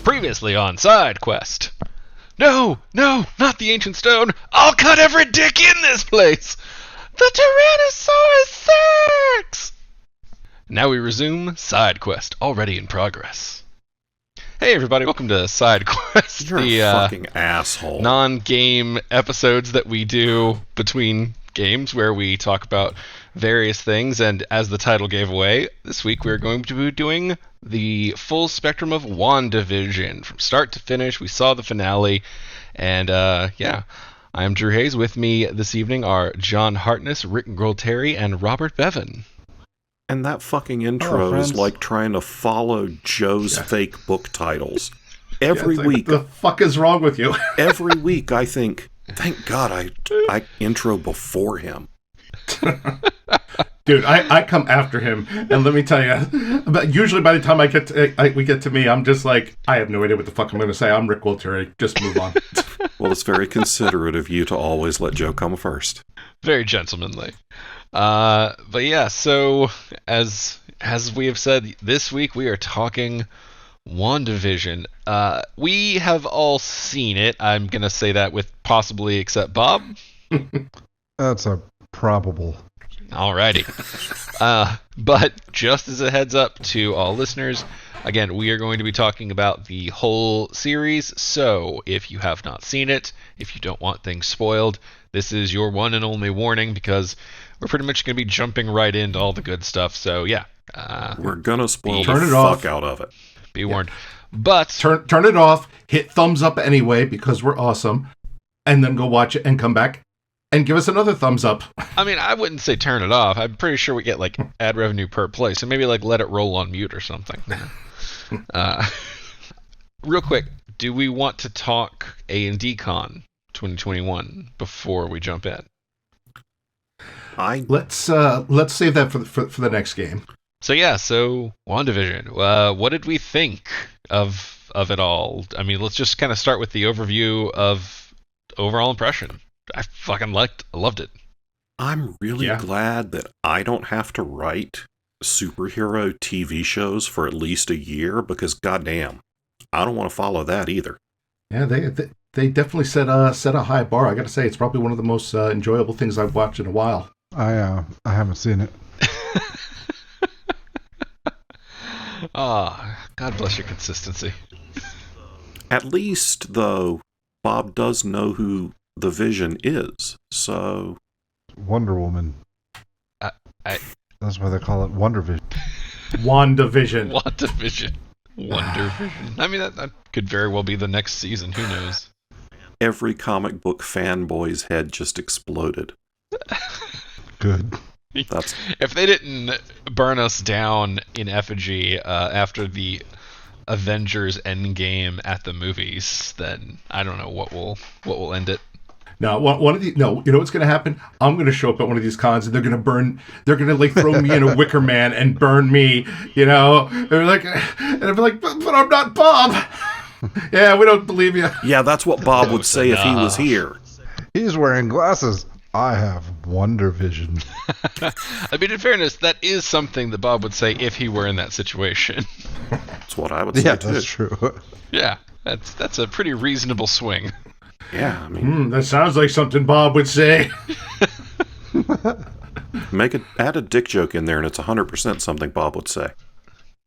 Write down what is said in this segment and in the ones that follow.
Previously on Side Quest. No, not the ancient stone. I'll cut every dick in this place. The Tyrannosaurus Rex. Now we resume Side Quest, already in progress. Hey everybody, welcome to Side Quest. You're a fucking asshole. Non-game episodes that we do between games where we talk about various things, and as the title gave away, this week we're going to be doing the full spectrum of Wanda Vision. From start to finish, we saw the finale, and I'm Drew Hayes. With me this evening are John Hartness, Rick Gualtieri, and Robert Bevan. And that fucking intro is like trying to follow Joe's fake book titles. Every week. What the fuck is wrong with you? Every week I think, thank God I intro before him. Dude, I come after him, and let me tell you, but usually by the time we get to me, I'm just like, I have no idea what the fuck I'm going to say. I'm Rick Gualtieri. Just move on. Well, it's very considerate of you to always let Joe come first. Very gentlemanly. But yeah, so as we have said, this week we are talking WandaVision. We have all seen it. I'm going to say that with possibly except Bob. That's a probable. Alrighty. But just as a heads up to all listeners, again, we are going to be talking about the whole series, so if you have not seen it, if you don't want things spoiled, this is your one and only warning, because we're pretty much going to be jumping right into all the good stuff, so yeah. We're going to spoil the fuck out of it. Be warned. But turn it off, hit thumbs up anyway, because we're awesome, and then go watch it and come back and give us another thumbs up. I mean, I wouldn't say turn it off. I'm pretty sure we get like ad revenue per play, so maybe like let it roll on mute or something. Real quick, do we want to talk A&D Con 2021 before we jump in? Let's save that for the next game. So WandaVision. What did we think of it all? I mean, let's just kind of start with the overview of overall impression. I fucking loved it. I'm really glad that I don't have to write superhero TV shows for at least a year, because goddamn, I don't want to follow that either. Yeah, they definitely set a high bar. I got to say, it's probably one of the most enjoyable things I've watched in a while. I haven't seen it. God bless your consistency. At least, though, Bob does know who the Vision is, so... Wonder Woman. That's why they call it Wonder Vision. WandaVision. WandaVision. Wonder Vision. I mean, that could very well be the next season. Who knows? Every comic book fanboy's head just exploded. Good. If they didn't burn us down in effigy after the Avengers Endgame at the movies, then I don't know what will end it. No, you know what's going to happen? I'm going to show up at one of these cons, and they're going to like throw me in a wicker man and burn me, you know? And I'd be like, but I'm not Bob. Yeah, we don't believe you. Yeah, that's what Bob would say if he was here. He's wearing glasses. I have Wonder Vision. I mean, in fairness, that is something that Bob would say if he were in that situation. That's what I would say, too. Yeah, that's true. Yeah, that's a pretty reasonable swing. Yeah, I mean... that sounds like something Bob would say. Add a dick joke in there, and it's 100% something Bob would say.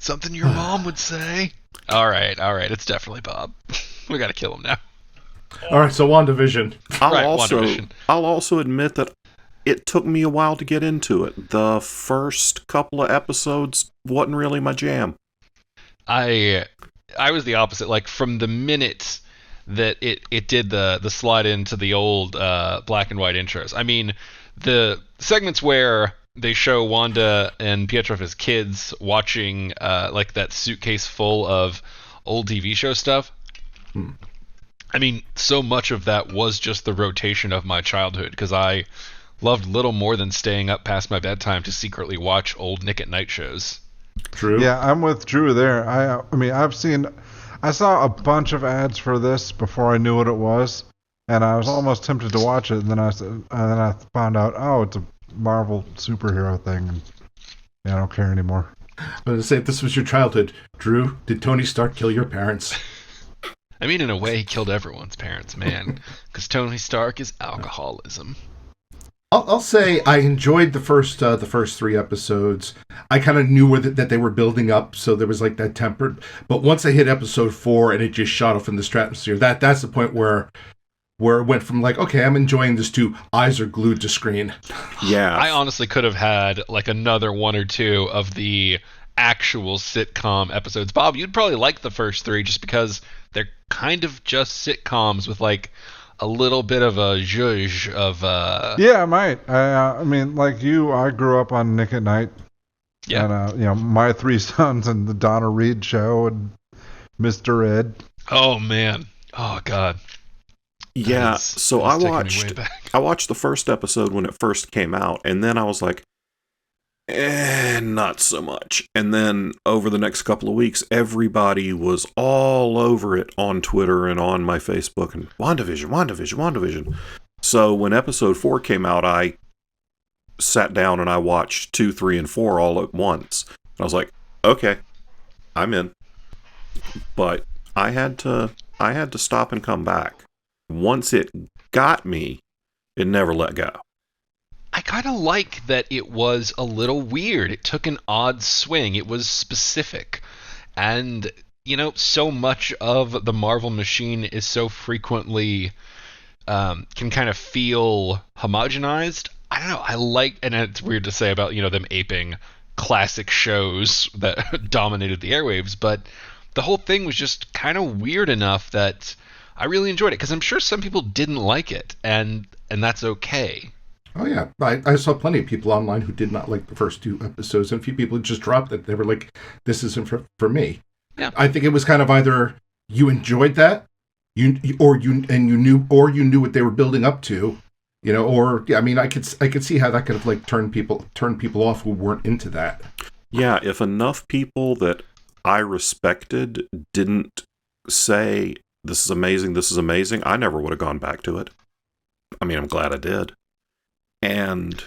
Something your mom would say. All right, it's definitely Bob. We gotta kill him now. All right, so WandaVision. I'll also admit that it took me a while to get into it. The first couple of episodes wasn't really my jam. I was the opposite. Like, from the minute that it did the slide into the old black and white intros. I mean, the segments where they show Wanda and Pietro as kids watching like that suitcase full of old TV show stuff. I mean, so much of that was just the rotation of my childhood, because I loved little more than staying up past my bedtime to secretly watch old Nick at Night shows. True. Yeah, I'm with Drew there. I saw a bunch of ads for this before I knew what it was, and I was almost tempted to watch it. And then I found out, it's a Marvel superhero thing, and I don't care anymore. I was going to say, if this was your childhood, Drew, did Tony Stark kill your parents? I mean, in a way, he killed everyone's parents, man. Because Tony Stark is alcoholism. I'll say I enjoyed the first 3 episodes. I kind of knew that they were building up, so there was like that tempered. But once I hit episode 4 and it just shot off in the stratosphere, that's the point where it went from like, okay, I'm enjoying this to eyes are glued to screen. Yeah. I honestly could have had like another 1 or 2 of the actual sitcom episodes. Bob, you'd probably like the first 3 just because they're kind of just sitcoms with like a little bit of a zhuzh of Yeah, I might. I mean, like you, I grew up on Nick at Night. Yeah. And My Three Sons and the Donna Reed Show and Mr. Ed. Oh man. Oh god. Yeah, so I taking me way back. watched the first episode when it first came out, and then I was like, not so much. And then over the next couple of weeks, everybody was all over it on Twitter and on my Facebook, and WandaVision. So when episode 4 came out, I sat down and I watched 2, 3, and 4 all at once. And I was like, okay, I'm in. But I had to stop and come back. Once it got me, it never let go. I kind of like that it was a little weird. It took an odd swing. It was specific. And, so much of the Marvel machine is so frequently can kind of feel homogenized. I don't know. I like, and it's weird to say about, them aping classic shows that dominated the airwaves, but the whole thing was just kind of weird enough that I really enjoyed it, because I'm sure some people didn't like it, and that's okay. Oh yeah, I saw plenty of people online who did not like the first 2 episodes, and a few people just dropped it. They were like, "This isn't for me." Yeah. I think it was kind of either you enjoyed that, you knew what they were building up to, or I mean, I could see how that could have like turned people off who weren't into that. Yeah, if enough people that I respected didn't say this is amazing, I never would have gone back to it. I mean, I'm glad I did. And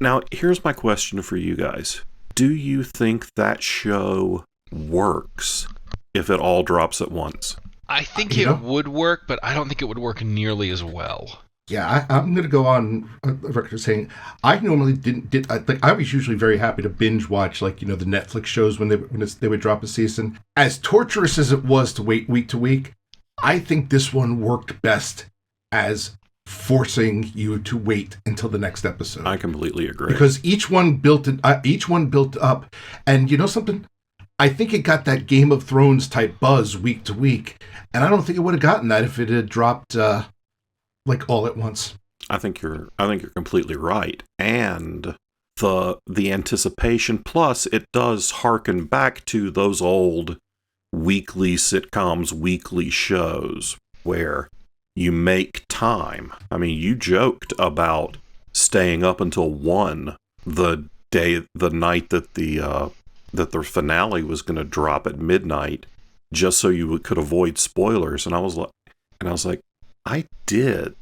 now here's my question for you guys. Do you think that show works if it all drops at once? I think it would work, but I don't think it would work nearly as well. Yeah, I'm going to go on record saying I normally I was usually very happy to binge watch the Netflix shows when they would drop a season. As torturous as it was to wait week to week, I think this one worked best as forcing you to wait until the next episode. I completely agree. Because each one built up, and you know something? I think it got that Game of Thrones type buzz week to week, and I don't think it would have gotten that if it had dropped all at once. I think you're completely right, and the anticipation, plus it does harken back to those old weekly sitcoms, weekly shows where you make time. I mean, you joked about staying up until 1 the night that the finale was going to drop at midnight, just so you could avoid spoilers. And I was like, I did,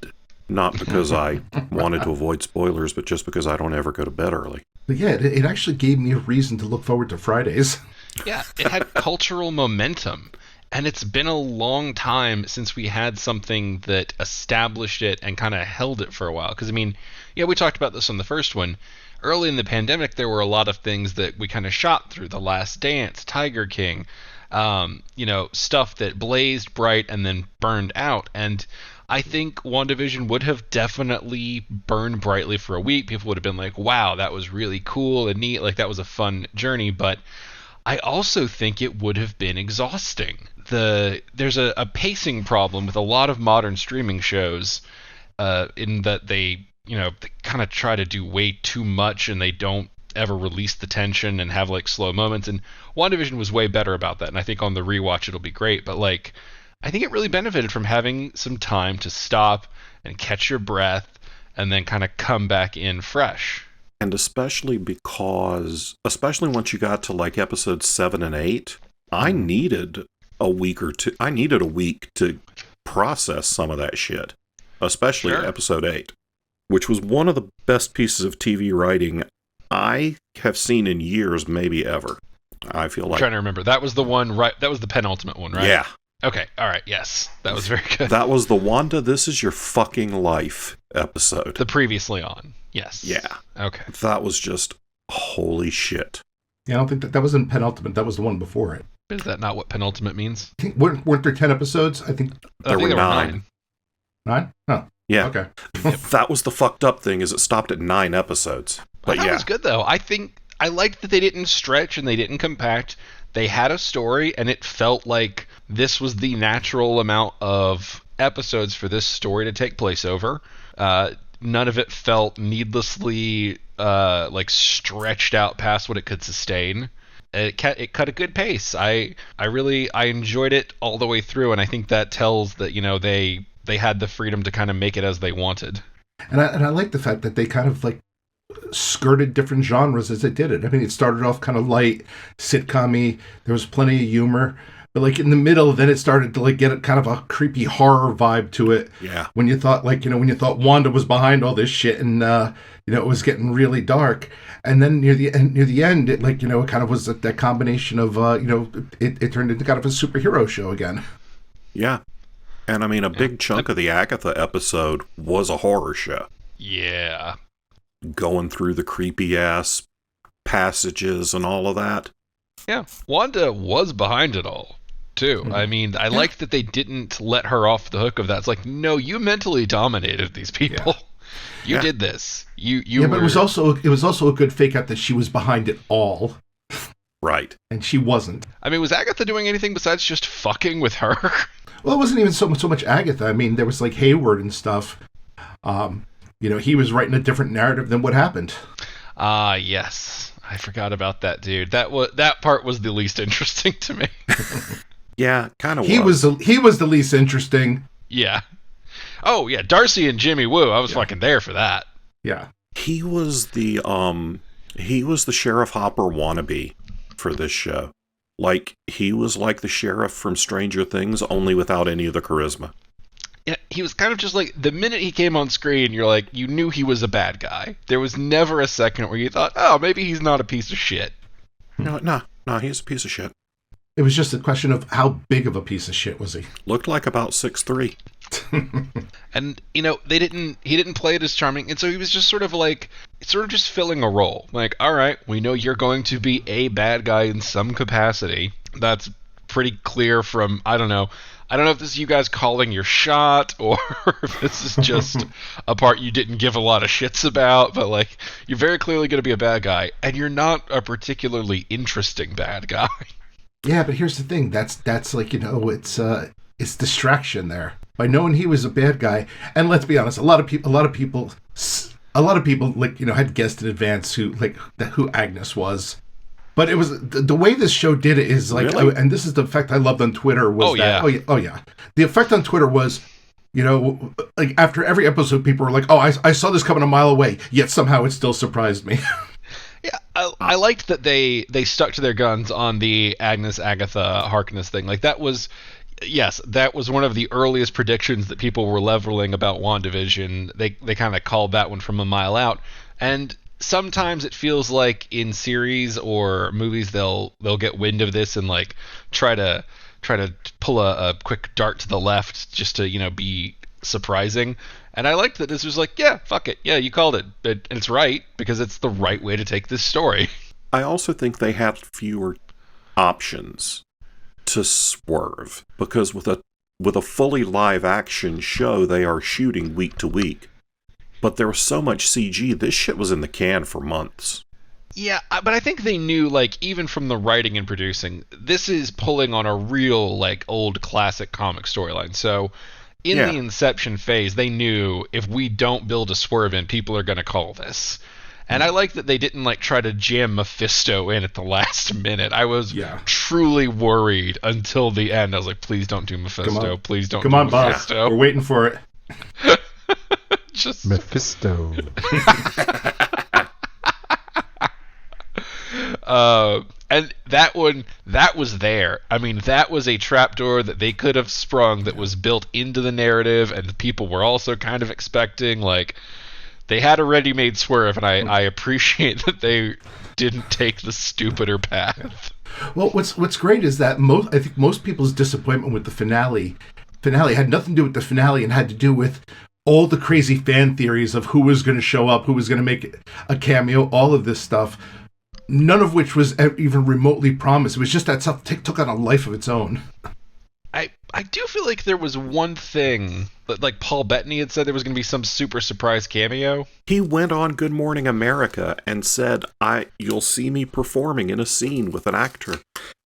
not because I wanted to avoid spoilers, but just because I don't ever go to bed early. But yeah, it actually gave me a reason to look forward to Fridays. Yeah, it had cultural momentum. And it's been a long time since we had something that established it and kind of held it for a while. Because, I mean, yeah, we talked about this on the first one. Early in the pandemic, there were a lot of things that we kind of shot through. The Last Dance, Tiger King, stuff that blazed bright and then burned out. And I think WandaVision would have definitely burned brightly for a week. People would have been like, wow, that was really cool and neat. Like, that was a fun journey. But I also think it would have been exhausting. There's a pacing problem with a lot of modern streaming shows, in that they kind of try to do way too much and they don't ever release the tension and have like slow moments. And WandaVision was way better about that. And I think on the rewatch it'll be great. But I think it really benefited from having some time to stop and catch your breath and then kind of come back in fresh. And especially once you got to episodes 7 and 8, I needed a week or two. I needed a week to process some of that shit, especially episode 8, which was one of the best pieces of TV writing I have seen in years, maybe ever. I feel like. I'm trying to remember. That was the one, right? That was the penultimate one, right? Yeah. Okay, all right, yes. That was very good. That was the Wanda, This Is Your Fucking Life episode. The previously on, yes. Yeah. Okay. That was just holy shit. Yeah, I don't think that wasn't penultimate. That was the one before it. Is that not what penultimate means? I think, weren't there 10 episodes? I think There were 9. 9? Oh, Yeah. okay. That was the fucked up thing, is it stopped at 9 episodes. But That yeah. was good, though. I liked that they didn't stretch and they didn't compact. They had a story, and it felt like this was the natural amount of episodes for this story to take place over. None of it felt needlessly stretched out past what it could sustain. It cut a good pace. I enjoyed it all the way through, and I think that tells that they had the freedom to kind of make it as they wanted. And I like the fact that they kind of like skirted different genres as they did it. I mean, it started off kind of light, sitcom-y. There was plenty of humor. But like in the middle, then it started to like get a kind of a creepy horror vibe to it. Yeah. When you thought when you thought Wanda was behind all this shit, and it was getting really dark. And then near the end, it it kind of was that combination of it turned into kind of a superhero show again. Yeah. And I mean, a big chunk of the Agatha episode was a horror show. Yeah. Going through the creepy ass passages and all of that. Yeah. Wanda was behind it all, too. Mm-hmm. I mean, I like that they didn't let her off the hook of that. It's like, no, you mentally dominated these people. Yeah. You did this. You but it was also a good fake out that she was behind it all. Right. And she wasn't. I mean, was Agatha doing anything besides just fucking with her? Well, it wasn't even so much Agatha. I mean, there was like Hayward and stuff. He was writing a different narrative than what happened. Yes. I forgot about that dude. That part was the least interesting to me. Yeah, kind of. He was the least interesting. Yeah. Oh yeah, Darcy and Jimmy Woo. I was fucking there for that. Yeah. He was the Sheriff Hopper wannabe for this show. Like, he was like the sheriff from Stranger Things, only without any of the charisma. Yeah, he was kind of just like, the minute he came on screen, you're like, you knew he was a bad guy. There was never a second where you thought, oh, maybe he's not a piece of shit. No, he's a piece of shit. It was just a question of how big of a piece of shit was he. Looked like about 6'3". And he didn't play it as charming, and so he was just sort of just filling a role. Like, all right, we know you're going to be a bad guy in some capacity. That's pretty clear from, I don't know if this is you guys calling your shot, or if this is just a part you didn't give a lot of shits about, but like, you're very clearly going to be a bad guy, and you're not a interesting bad guy. Yeah, but here's the thing. That's like, it's distraction there. By knowing he was a bad guy, and let's be honest, a lot of people like, had guessed in advance who Agnes was. But it was the way this show did it is like, really? And this is the effect I loved on Twitter was the effect on Twitter was, like after every episode, people were like, oh, I saw this coming a mile away, yet somehow it still surprised me. Yeah, I liked that they stuck to their guns on the Agnes Agatha Harkness thing. Like, that was one of the earliest predictions that people were leveling about WandaVision. They kind of called that one from a mile out. And sometimes it feels like in series or movies they'll get wind of this and like try to pull a quick dart to the left just to be surprising. And I liked that this was like, yeah, fuck it, yeah, you called it, and it's right because it's the right way to take this story. I also think they had fewer options to swerve because with a fully live action show they are shooting week to week. But there was so much CG, this shit was in the can for months. Yeah, but I think they knew, like, even from the writing and producing, this is pulling on a real, like, old classic comic storyline. So in the inception phase, they knew if we don't build a swerve in, people are going to call this. And I like that they didn't, like, try to jam Mephisto in at the last minute. I was truly worried until the end. I was like, please don't do Mephisto. Please don't do Mephisto. Bob. We're waiting for it. Just Mephisto. And that was there. I mean, that was a trapdoor that they could have sprung that was built into the narrative, and the people were also kind of expecting, like, they had a ready-made swerve, and I appreciate that they didn't take the stupider path. Well, what's great is that I think most people's disappointment with the finale had nothing to do with the finale and had to do with all the crazy fan theories of who was going to show up, who was going to make a cameo, all of this stuff, none of which was even remotely promised. It was just that stuff took on a life of its own. I do feel like there was one thing that, like, Paul Bettany had said there was going to be some super surprise cameo. He went on Good Morning America and said, you'll see me performing in a scene with an actor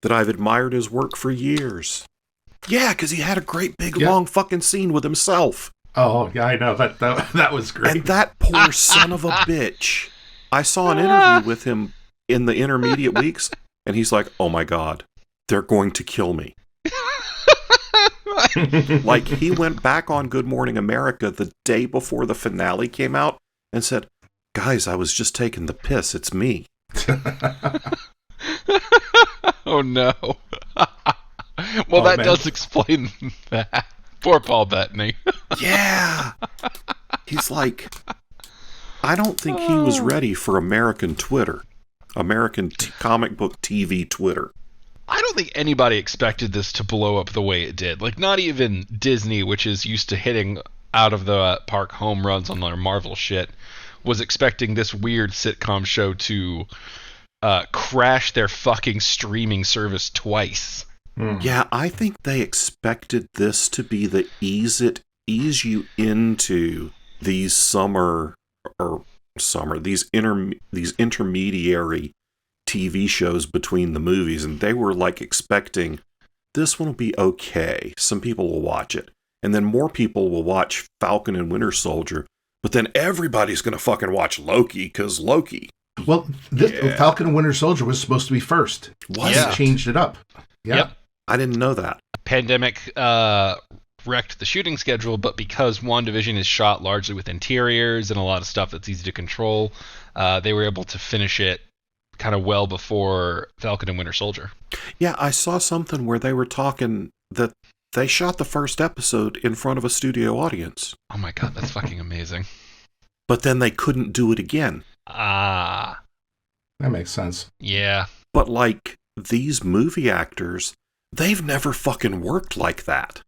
that I've admired his work for years. Yeah, because he had a great big long fucking scene with himself. Oh, yeah, I know. That was great. And that poor son of a bitch. I saw an interview with him in the intermediate weeks, and he's like, oh my God, they're going to kill me. Like, he went back on Good Morning America the day before the finale came out and said, guys, I was just taking the piss. It's me. Oh, no. Well, that does explain that. Poor Paul Bettany. Yeah. He's like, I don't think he was ready for American Twitter. American comic book TV Twitter. I don't think anybody expected this to blow up the way it did. Like, not even Disney, which is used to hitting out of the park home runs on their Marvel shit, was expecting this weird sitcom show to crash their fucking streaming service twice. Yeah, I think they expected this to be the ease you into these these intermediary TV shows between the movies, and they were like expecting this one will be okay. Some people will watch it, and then more people will watch Falcon and Winter Soldier, but then everybody's going to fucking watch Loki because Loki. Well, Falcon and Winter Soldier was supposed to be first. Was it? Changed it up. Yeah. Yep. I didn't know that. Pandemic wrecked the shooting schedule, but because WandaVision is shot largely with interiors and a lot of stuff that's easy to control, they were able to finish it kind of well before Falcon and Winter Soldier. Yeah, I saw something where they were talking that they shot the first episode in front of a studio audience. Oh my God, that's fucking amazing. But then they couldn't do it again. Ah. That makes sense. Yeah. But like, these movie actors, they've never fucking worked like that.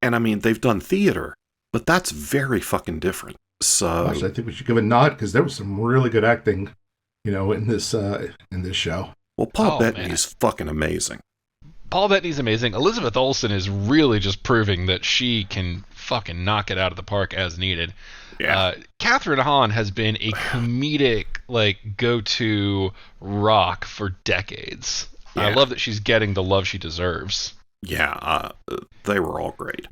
And I mean, they've done theater, but that's very fucking different. So Actually, I think we should give a nod because there was some really good acting, in this show. Well, Paul Bettany's fucking amazing. Paul Bettany's amazing. Elizabeth Olsen is really just proving that she can fucking knock it out of the park as needed. Yeah. Catherine Hahn has been a comedic, go-to rock for decades. Yeah. I love that she's getting the love she deserves. Yeah, they were all great.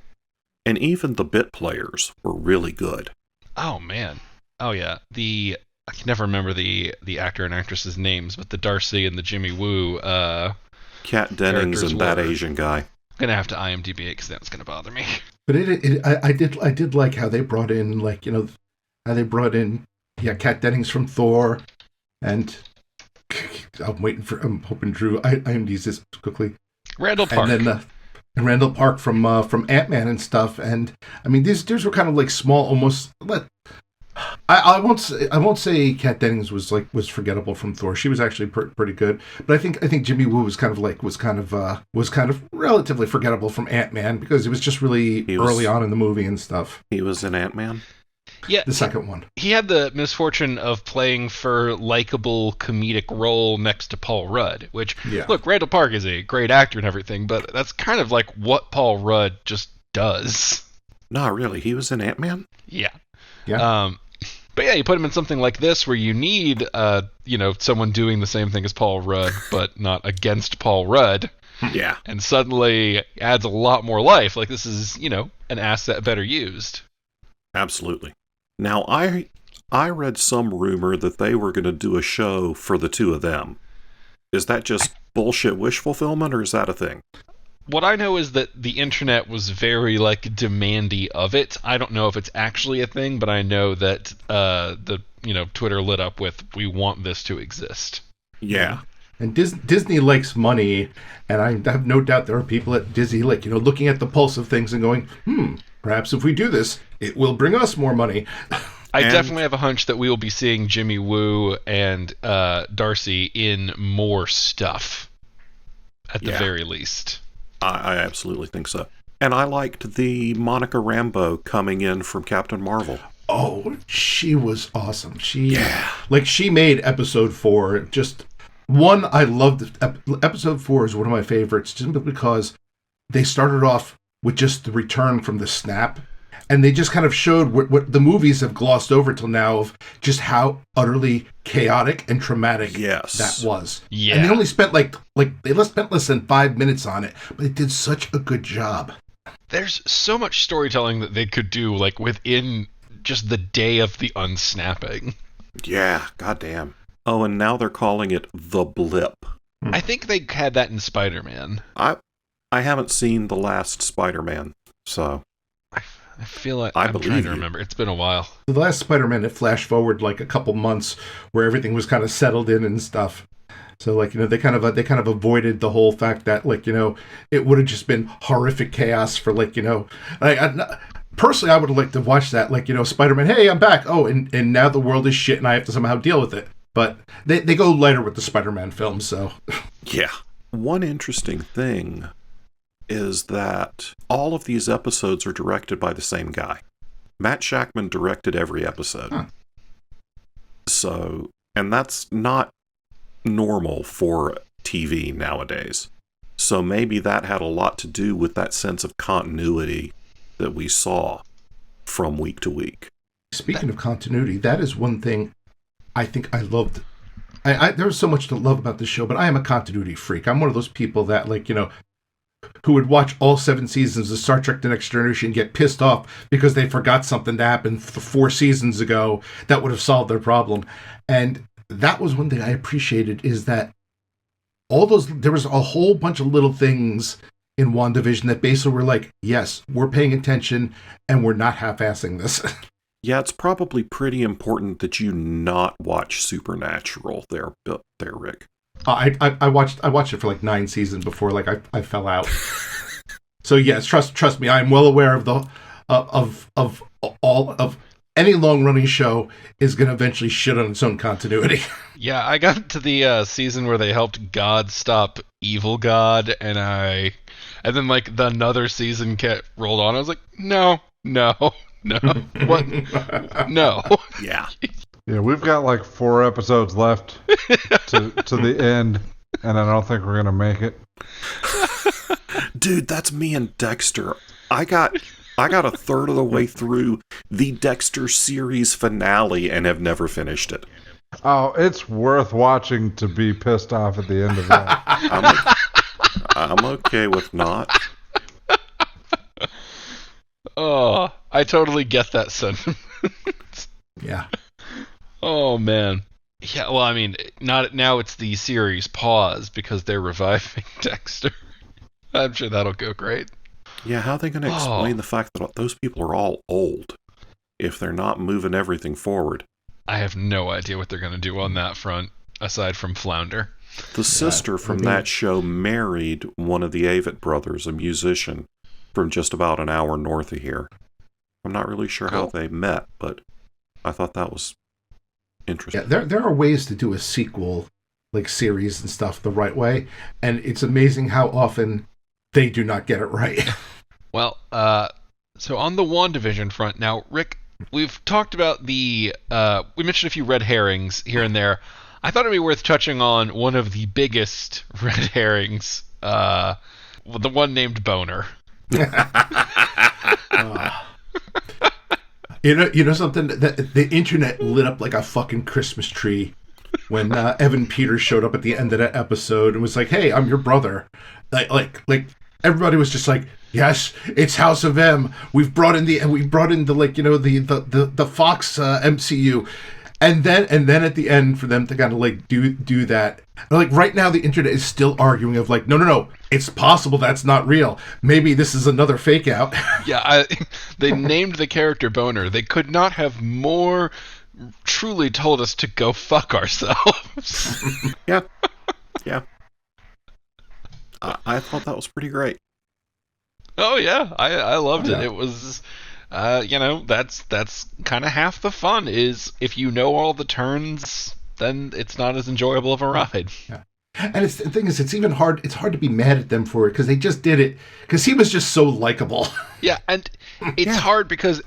And even the bit players were really good. Oh, man. Oh, yeah. I can never remember the actor and actress's names, but the Darcy and the Jimmy Woo Kat Dennings and that were. Asian guy. I'm going to have to IMDb it because that's going to bother me. But I did like how they brought in, Kat Dennings from Thor, and I'm hoping Drew IMDb's this quickly. Randall Park. And then and Randall Park from Ant-Man and stuff. And I mean, these were kind of like small, almost. I won't say Kat Dennings was forgettable from Thor. She was actually pretty good. But I think Jimmy Woo was kind of relatively forgettable from Ant-Man because it was just really early on in the movie and stuff. He was in Ant-Man? Yeah, the second one. He had the misfortune of playing for likable comedic role next to Paul Rudd, which, look, Randall Park is a great actor and everything, but that's kind of like what Paul Rudd just does. Not really. He was in Ant-Man? Yeah. Yeah. But yeah, you put him in something like this where you need, someone doing the same thing as Paul Rudd, but not against Paul Rudd. Yeah. And suddenly adds a lot more life. Like, this is, an asset better used. Absolutely. Now, I read some rumor that they were going to do a show for the two of them. Is that just bullshit wish fulfillment, or is that a thing? What I know is that the internet was very, demandy of it. I don't know if it's actually a thing, but I know that, Twitter lit up with, we want this to exist. Yeah. And Disney likes money, and I have no doubt there are people at Disney, looking at the pulse of things and going, perhaps if we do this, it will bring us more money. I And- definitely have a hunch that we will be seeing Jimmy Woo and Darcy in more stuff, at the Yeah. very least. I absolutely think so. And I liked the Monica Rambeau coming in from Captain Marvel. Oh, she was awesome. She made episode 4 just one. I loved episode 4 is one of my favorites simply because they started off with just the return from the snap, and they just kind of showed what the movies have glossed over till now of just how utterly chaotic and traumatic that was. Yeah. And they only spent they spent less than 5 minutes on it, but they did such a good job. There's so much storytelling that they could do, like, within just the day of the unsnapping. Yeah, goddamn. Oh, and now they're calling it the blip. I think they had that in Spider-Man. I haven't seen the last Spider-Man, so I feel like I I'm believe trying to you. remember. It's been a while. The last Spider-Man, it flashed forward like a couple months where everything was kind of settled in and stuff. So, like, they kind of avoided the whole fact that, like, it would have just been horrific chaos for, like, personally, I would have liked to watch that, like, Spider-Man, hey, I'm back. Oh, and now the world is shit and I have to somehow deal with it. But they go lighter with the Spider-Man films, so. yeah. One interesting thing is that all of these episodes are directed by the same guy. Matt Shackman directed every episode. Huh. So, and that's not normal for TV nowadays. So maybe that had a lot to do with that sense of continuity that we saw from week to week. Speaking of continuity, that is one thing I think I loved. There's so much to love about this show, but I am a continuity freak. I'm one of those people that, like, who would watch all 7 seasons of Star Trek The Next Generation and get pissed off because they forgot something to happen 4 seasons ago that would have solved their problem. And that was one thing I appreciated, is that there was a whole bunch of little things in WandaVision that basically were like, yes, we're paying attention and we're not half-assing this. Yeah, it's probably pretty important that you not watch Supernatural there, Rick. I watched it for like 9 seasons before I fell out. So yes, trust me, I'm well aware of the of all of any long running show is going to eventually shit on its own continuity. Yeah, I got to the season where they helped God stop evil God, and then like another season rolled on. I was like, no, what? No. Yeah. Yeah, we've got like 4 episodes left to the end, and I don't think we're gonna make it. Dude, that's me and Dexter. I got a third of the way through the Dexter series finale and have never finished it. Oh, it's worth watching to be pissed off at the end of that. I'm okay with not. Oh, I totally get that sentiment. Yeah. Oh man. Yeah, well, I mean, not now. It's the series pause because they're reviving Dexter. I'm sure that'll go great. Yeah, how are they going to explain the fact that those people are all old if they're not moving everything forward? I have no idea what they're going to do on that front, aside from Flounder. The sister from that show married one of the Avett brothers, a musician, from just about an hour north of here. I'm not really sure how they met, but I thought that was interesting. Yeah, there are ways to do a sequel, like series and stuff, the right way, and it's amazing how often they do not get it right. Well, so on the WandaVision front, now, Rick, we've talked about we mentioned a few red herrings here and there. I thought it'd be worth touching on one of the biggest red herrings, the one named Boner. You know something? The internet lit up like a fucking Christmas tree when Evan Peters showed up at the end of that episode and was like, "Hey, I'm your brother." Like everybody was just like, "Yes, it's House of M. We've brought in the like, the Fox MCU." And then at the end for them to kind of like do that, like right now the internet is still arguing of like, no, it's possible that's not real. Maybe this is another fake out. Yeah, they named the character Boner. They could not have more truly told us to go fuck ourselves. Yeah. I thought that was pretty great. Oh yeah, I loved it. Yeah. It was that's kind of half the fun. Is if you know all the turns, then it's not as enjoyable of a ride. Yeah. And the thing is, it's even hard. It's hard to be mad at them for it because they just did it because he was just so likable. Yeah, and it's hard because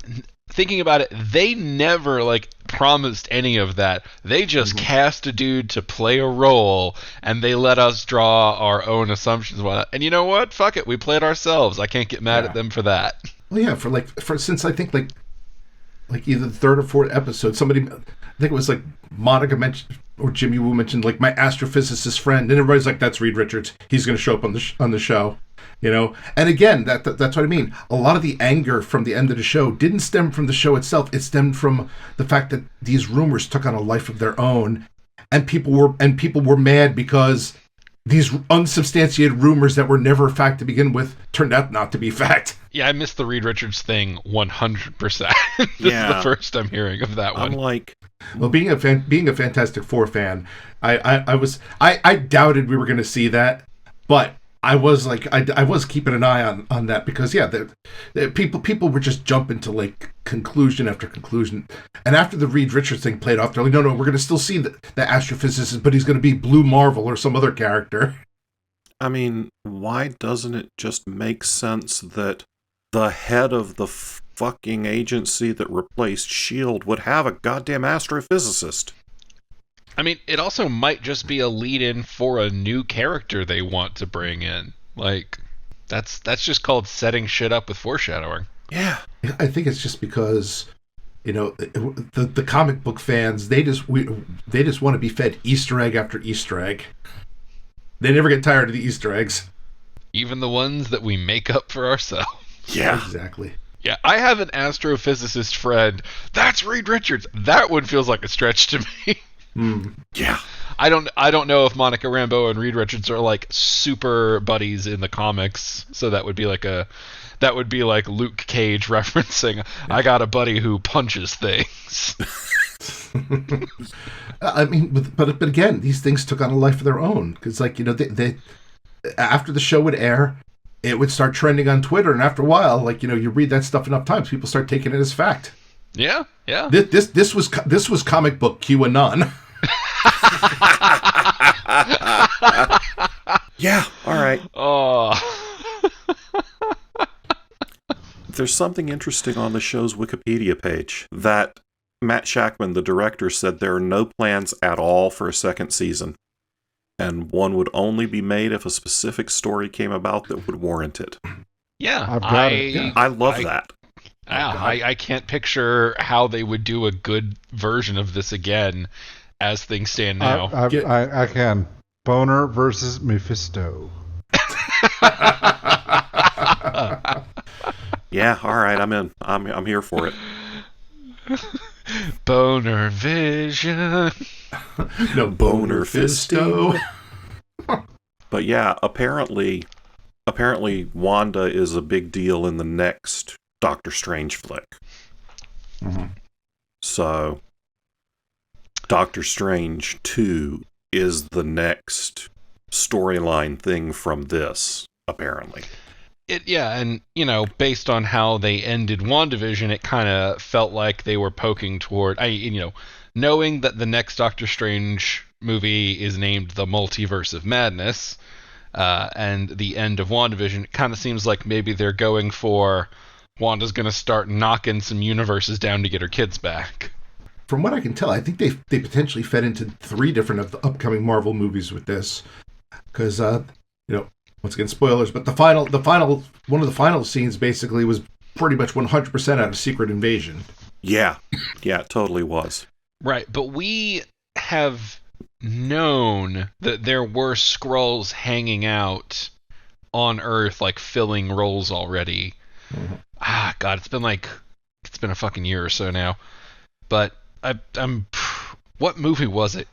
thinking about it, they never promised any of that. They just cast a dude to play a role, and they let us draw our own assumptions on it. And you know what? Fuck it, we played ourselves. I can't get mad at them for that. Well, yeah, for since I think either the third or fourth episode, somebody, I think it was Monica mentioned or Jimmy Woo mentioned my astrophysicist friend, and everybody's like, "That's Reed Richards. He's going to show up on the show." And again, that's what I mean. A lot of the anger from the end of the show didn't stem from the show itself. It stemmed from the fact that these rumors took on a life of their own, and people were mad because these unsubstantiated rumors that were never a fact to begin with turned out not to be fact. Yeah, I missed the Reed Richards thing 100%. This is the first I'm hearing of that one. I'm like, well, being a Fantastic Four fan, I doubted we were going to see that, but I was I was keeping an eye on that because the people were just jumping to conclusion after conclusion, and after the Reed Richards thing played off, they're like, no, we're going to still see the astrophysicist, but he's going to be Blue Marvel or some other character. I mean, why doesn't it just make sense that the head of the fucking agency that replaced S.H.I.E.L.D. would have a goddamn astrophysicist? I mean, it also might just be a lead-in for a new character they want to bring in. That's just called setting shit up with foreshadowing. Yeah. I think it's just because, the comic book fans, they just want to be fed Easter egg after Easter egg. They never get tired of the Easter eggs. Even the ones that we make up for ourselves. Yeah. Exactly. Yeah, I have an astrophysicist friend. That's Reed Richards. That one feels like a stretch to me. Yeah. I don't know if Monica Rambeau and Reed Richards are super buddies in the comics, so that would be like Luke Cage referencing, I got a buddy who punches things. I mean, but again, these things took on a life of their own because they after the show would air, it would start trending on Twitter, and after a while, you read that stuff enough times, people start taking it as fact. Yeah. This was comic book QAnon. Yeah, all right. Oh. There's something interesting on the show's Wikipedia page that Matt Shackman, the director, said there are no plans at all for a second season, and one would only be made if a specific story came about that would warrant it. Yeah, I've got it. Yeah. I love that. I can't picture how they would do a good version of this again as things stand now. I can. Boner versus Mephisto. Yeah, all right, I'm in. I'm here for it. Boner Vision. No, Boner Fisto. But yeah, apparently Wanda is a big deal in the next Doctor Strange flick. Mm-hmm. So Doctor Strange 2 is the next storyline thing from this, apparently. And based on how they ended WandaVision, it kind of felt like they were poking toward, knowing that the next Doctor Strange movie is named The Multiverse of Madness, and the end of WandaVision, it kind of seems like maybe they're going for Wanda's going to start knocking some universes down to get her kids back. From what I can tell, I think they potentially fed into 3 different of the upcoming Marvel movies with this, because once again, spoilers, but the final one of the final scenes basically was pretty much 100% out of Secret Invasion. Yeah, it totally was. Right, but we have known that there were Skrulls hanging out on Earth, filling roles already. Mm-hmm. God, it's been a fucking year or so now. But I'm what movie was it?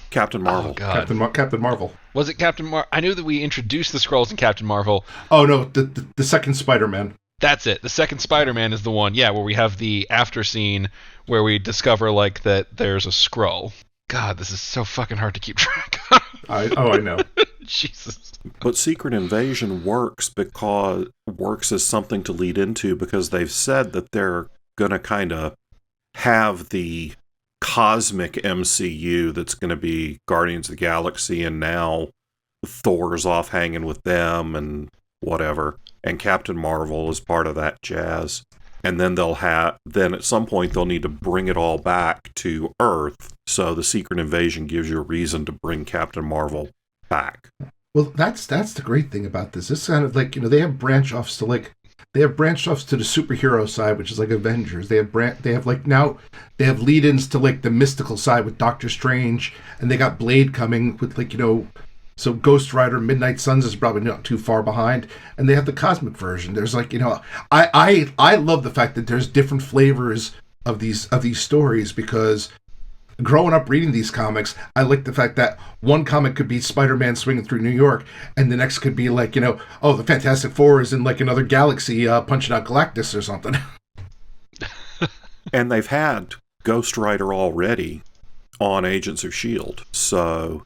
Captain Marvel. Oh, God. Captain Marvel. Was it Captain Marvel? I knew that we introduced the Skrulls in Captain Marvel. Oh no, the second Spider-Man. That's it. The second Spider-Man is the one, where we have the after scene where we discover that there's a Skrull. God, this is so fucking hard to keep track of. I know. Jesus. But Secret Invasion works as something to lead into because they've said that they're going to kind of have the cosmic MCU that's going to be Guardians of the Galaxy, and now Thor's off hanging with them and whatever, and Captain Marvel is part of that jazz. And then then at some point they'll need to bring it all back to Earth, so the Secret Invasion gives you a reason to bring Captain Marvel back. Well, that's the great thing about this. This kind of like, they have branch offs to the superhero side, which is like Avengers. They have lead-ins to like the mystical side with Doctor Strange, and they got Blade coming with so Ghost Rider, Midnight Suns is probably not too far behind, and they have the cosmic version. There's I love the fact that there's different flavors of these stories, because growing up reading these comics, I like the fact that one comic could be Spider-Man swinging through New York, and the next could be the Fantastic Four is in like another galaxy punching out Galactus or something. And they've had Ghost Rider already on Agents of S.H.I.E.L.D., so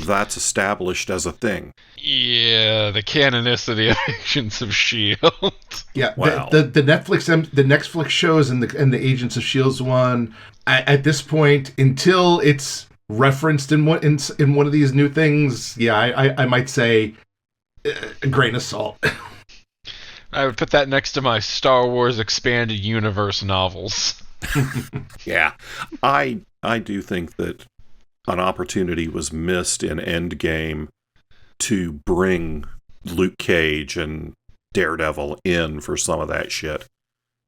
that's established as a thing. Yeah, the canonicity of Agents of S.H.I.E.L.D. Yeah, wow. the Netflix shows and the Agents of S.H.I.E.L.D. one, at this point, until it's referenced in one of these new things, I might say a grain of salt. I would put that next to my Star Wars Expanded Universe novels. Yeah, I do think that an opportunity was missed in Endgame to bring Luke Cage and Daredevil in for some of that shit.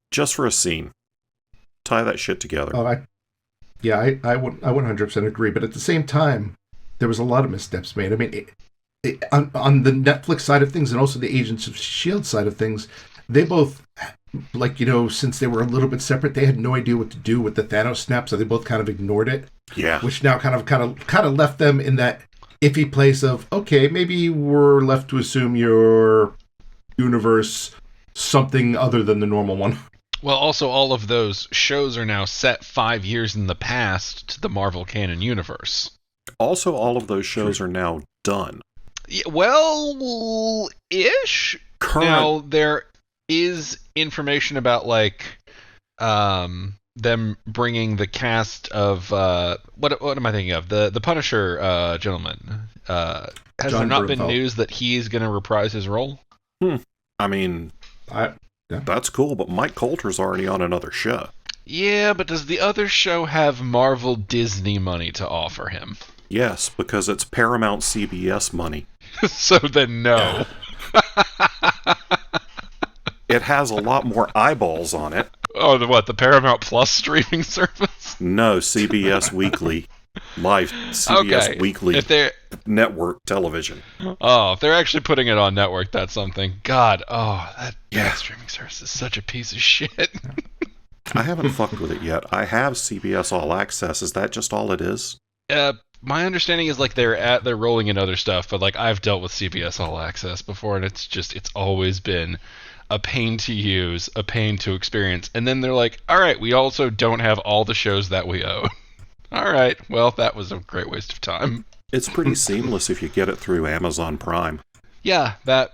Just for a scene. Tie that shit together. Oh, I 100% agree. But at the same time, there was a lot of missteps made. I mean, on the Netflix side of things and also the Agents of S.H.I.E.L.D. side of things, they both, since they were a little bit separate, they had no idea what to do with the Thanos snap, so they both kind of ignored it. Yeah. Which now kind of left them in that iffy place of, okay, maybe we're left to assume your universe something other than the normal one. Well, also, all of those shows are now set 5 years in the past to the Marvel canon universe. Also, all of those shows are now done. Yeah, well, ish. Now, there is information about, them bringing the cast of what am I thinking of? The Punisher gentleman. Has John there not Bernthal. been news that he's going to reprise his role? I mean, that's cool, but Mike Coulter's already on another show. Yeah, but does the other show have Marvel Disney money to offer him? Yes, because it's Paramount CBS money. So then no. It has a lot more eyeballs on it. Oh, the Paramount Plus streaming service? No, CBS Weekly. Live CBS Weekly network television. Oh, if they're actually putting it on network, that's something. God, that streaming service is such a piece of shit. I haven't fucked with it yet. I have CBS All Access. Is that just all it is? My understanding is they're rolling in other stuff, but I've dealt with CBS All Access before, and it's always been a pain to use, a pain to experience. And then they're like, all right, we also don't have all the shows that we own. All right, well, that was a great waste of time. It's pretty seamless if you get it through Amazon Prime. Yeah, that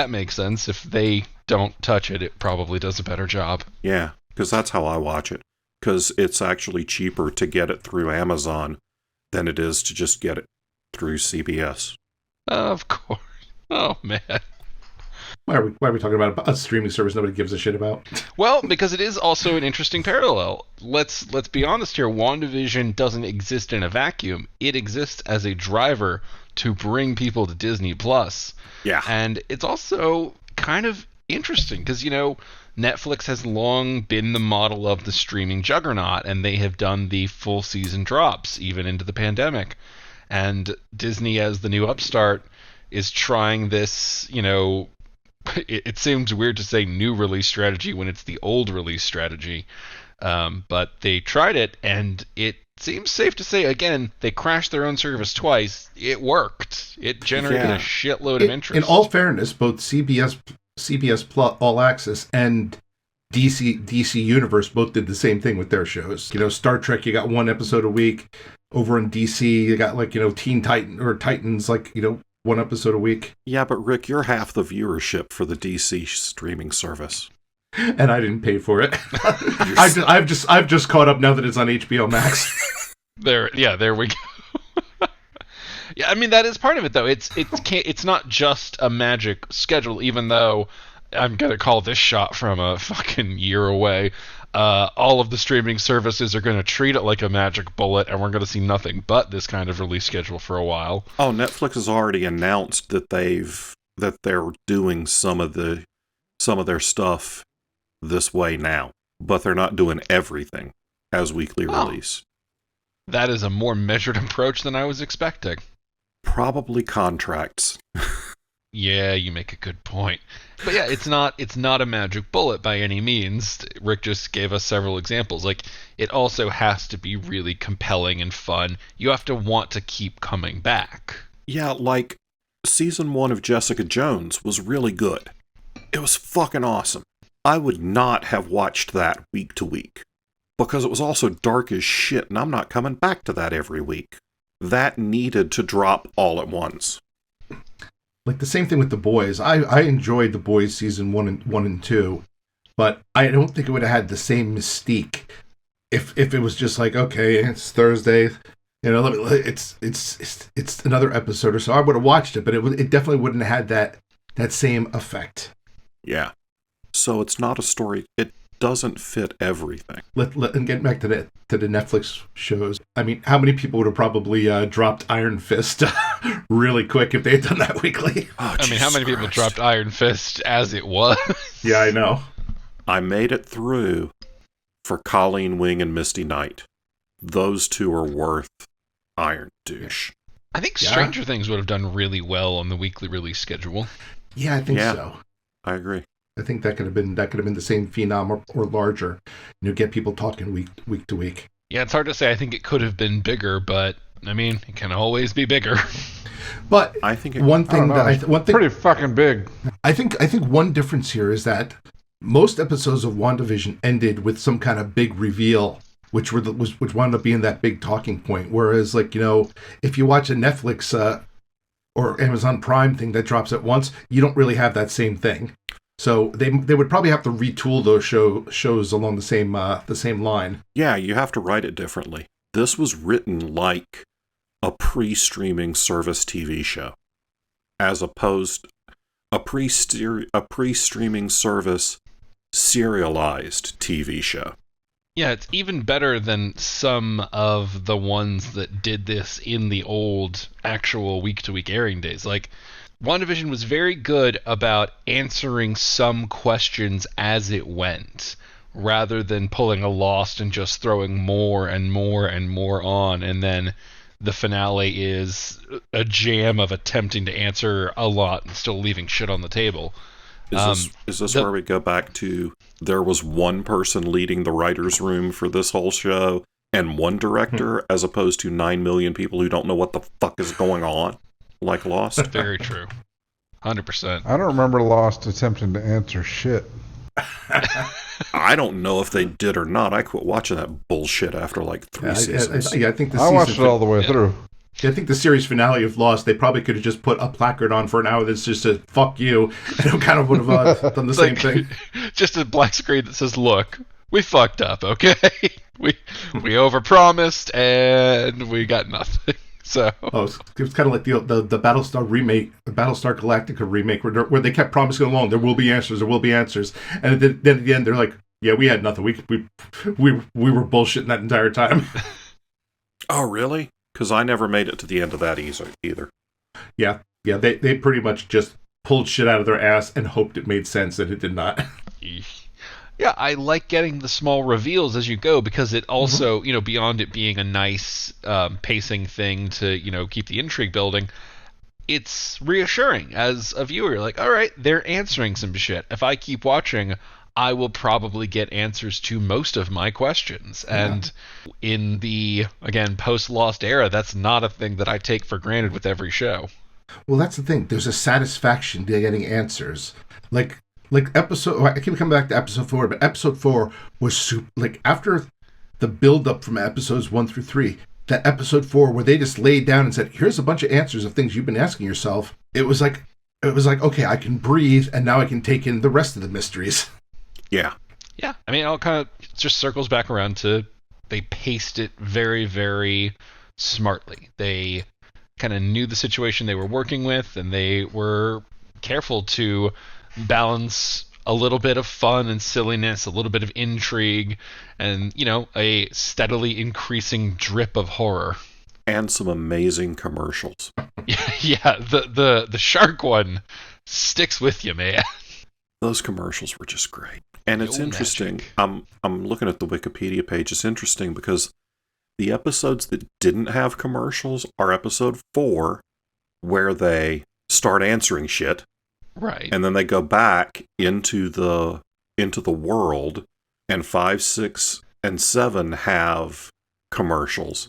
makes sense. If they don't touch it, it probably does a better job. Yeah, because that's how I watch it. Because it's actually cheaper to get it through Amazon than it is to just get it through CBS. Of course. Oh, man. Why are we talking about a streaming service nobody gives a shit about? Well, because it is also an interesting parallel. Let's be honest here. WandaVision doesn't exist in a vacuum. It exists as a driver to bring people to Disney Plus. Yeah. And it's also kind of interesting because, Netflix has long been the model of the streaming juggernaut, and they have done the full season drops even into the pandemic. And Disney, as the new upstart, is trying this, it seems weird to say new release strategy when it's the old release strategy. But they tried it, and it seems safe to say, again, they crashed their own service twice. It worked. It generated a shitload of interest. In all fairness, both CBS Plus All Access and DC Universe both did the same thing with their shows. Star Trek, you got one episode a week. Over in DC, you got Teen Titan or Titans, one episode a week. Yeah, but Rick, you're half the viewership for the DC streaming service. And I didn't pay for it. I've just caught up now that it's on HBO Max. There we go. Yeah, I mean that is part of it though. It's not just a magic schedule, even though I'm gonna call this shot from a fucking year away. All of the streaming services are gonna treat it like a magic bullet, and we're gonna see nothing but this kind of release schedule for a while. Oh, Netflix has already announced that they're doing some of their stuff this way now, but they're not doing everything as weekly release. That is a more measured approach than I was expecting. Probably contracts. Yeah, you make a good point. But yeah, it's not a magic bullet by any means. Rick just gave us several examples. Like, it also has to be really compelling and fun. You have to want to keep coming back. Yeah, like season 1 of Jessica Jones was really good. It was fucking awesome. I would not have watched that week to week because it was also dark as shit, and I'm not coming back to that every week. That needed to drop all at once. Like the same thing with The Boys. I enjoyed The Boys season 1 and 2, but I don't think it would have had the same mystique if it was just like, okay, it's Thursday, it's another episode or so. I would have watched it, but it definitely wouldn't have had that same effect. Yeah. So it's not a story. It doesn't fit everything. And get back to the Netflix shows. I mean, how many people would have probably dropped Iron Fist really quick if they had done that weekly? Oh, I mean, how many people dropped Iron Fist as it was? Yeah, I know. I made it through for Colleen Wing and Misty Knight. Those two are worth Iron Douche. I think Stranger Things would have done really well on the weekly release schedule. Yeah, I think so. I agree. I think that could have been the same phenom or larger. Get people talking week to week. Yeah, it's hard to say. I think it could have been bigger, but I mean, it can always be bigger. But I think one thing pretty fucking big. I think one difference here is that most episodes of WandaVision ended with some kind of big reveal, which wound up being that big talking point. Whereas, like, if you watch a Netflix or Amazon Prime thing that drops at once, you don't really have that same thing. So they would probably have to retool those shows along the same line. Yeah, you have to write it differently. This was written like a pre-streaming service TV show, as opposed a pre-streaming service serialized TV show. Yeah, it's even better than some of the ones that did this in the old actual week-to-week airing days. Like, WandaVision was very good about answering some questions as it went, rather than pulling a Lost and just throwing more and more and more on, and then the finale is a jam of attempting to answer a lot and still leaving shit on the table. Is this where we go back to there was one person leading the writer's room for this whole show and one director, as opposed to 9 million people who don't know what the fuck is going on? Like Lost? Very true. 100%. I don't remember Lost attempting to answer shit. I don't know if they did or not. I quit watching that bullshit after like 3 seasons. I think I watched it all the way through. I think the series finale of Lost, they probably could have just put a placard on for an hour that's just a fuck you, and it kind of would have done the same thing. Just a black screen that says, look, we fucked up, okay? we overpromised, and we got nothing. So it was kind of like the Battlestar remake, the Battlestar Galactica remake, where they kept promising along there will be answers, and then at the end they're like, yeah, we had nothing. We were bullshitting that entire time. Oh, really? Because I never made it to the end of that either. Yeah. They pretty much just pulled shit out of their ass and hoped it made sense, and it did not. Yeah, I like getting the small reveals as you go, because it also, beyond it being a nice pacing thing to, keep the intrigue building, it's reassuring as a viewer. Like, all right, they're answering some shit. If I keep watching, I will probably get answers to most of my questions. Yeah. And in the, again, post-Lost era, that's not a thing that I take for granted with every show. Well, that's the thing. There's a satisfaction to getting answers. Like I keep coming back to episode 4, but episode 4 was super, like, after the build up from episodes 1 through 3, that episode 4 where they just laid down and said, here's a bunch of answers of things you've been asking yourself. It was like, okay, I can breathe, and now I can take in the rest of the mysteries. Yeah. Yeah, I mean, it all kind of just circles back around to they paced it very, very smartly. They kind of knew the situation they were working with, and they were careful to balance a little bit of fun and silliness, a little bit of intrigue, and, a steadily increasing drip of horror. And some amazing commercials. Yeah, the shark one sticks with you, man. Those commercials were just great. And it's interesting. Magic. I'm looking at the Wikipedia page. It's interesting because the episodes that didn't have commercials are episode 4, where they start answering shit. Right. And then they go back into the world, and 5, 6, and 7 have commercials,